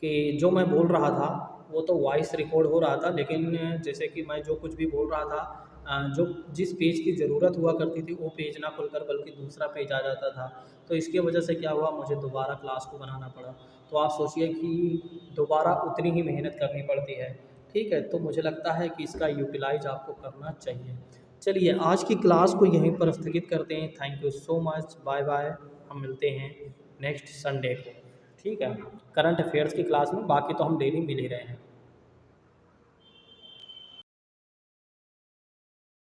कि जो मैं बोल रहा था वो तो वॉइस रिकॉर्ड हो रहा था, लेकिन जैसे कि मैं जो कुछ भी बोल रहा था, जो जिस पेज की ज़रूरत हुआ करती थी वो पेज ना खुलकर बल्कि दूसरा पेज आ जाता था। तो इसकी वजह से क्या हुआ, मुझे दोबारा क्लास को बनाना पड़ा। तो आप सोचिए कि दोबारा उतनी ही मेहनत करनी पड़ती है। ठीक है, तो मुझे लगता है कि इसका यूटिलाइज़ आपको करना चाहिए। चलिए आज की क्लास को यहीं पर स्थगित करते हैं। Thank you so much, bye bye. हम मिलते हैं नेक्स्ट संडे को। ठीक है, करंट अफेयर्स की क्लास में, बाकी तो हम डेली मिल ही रहे हैं।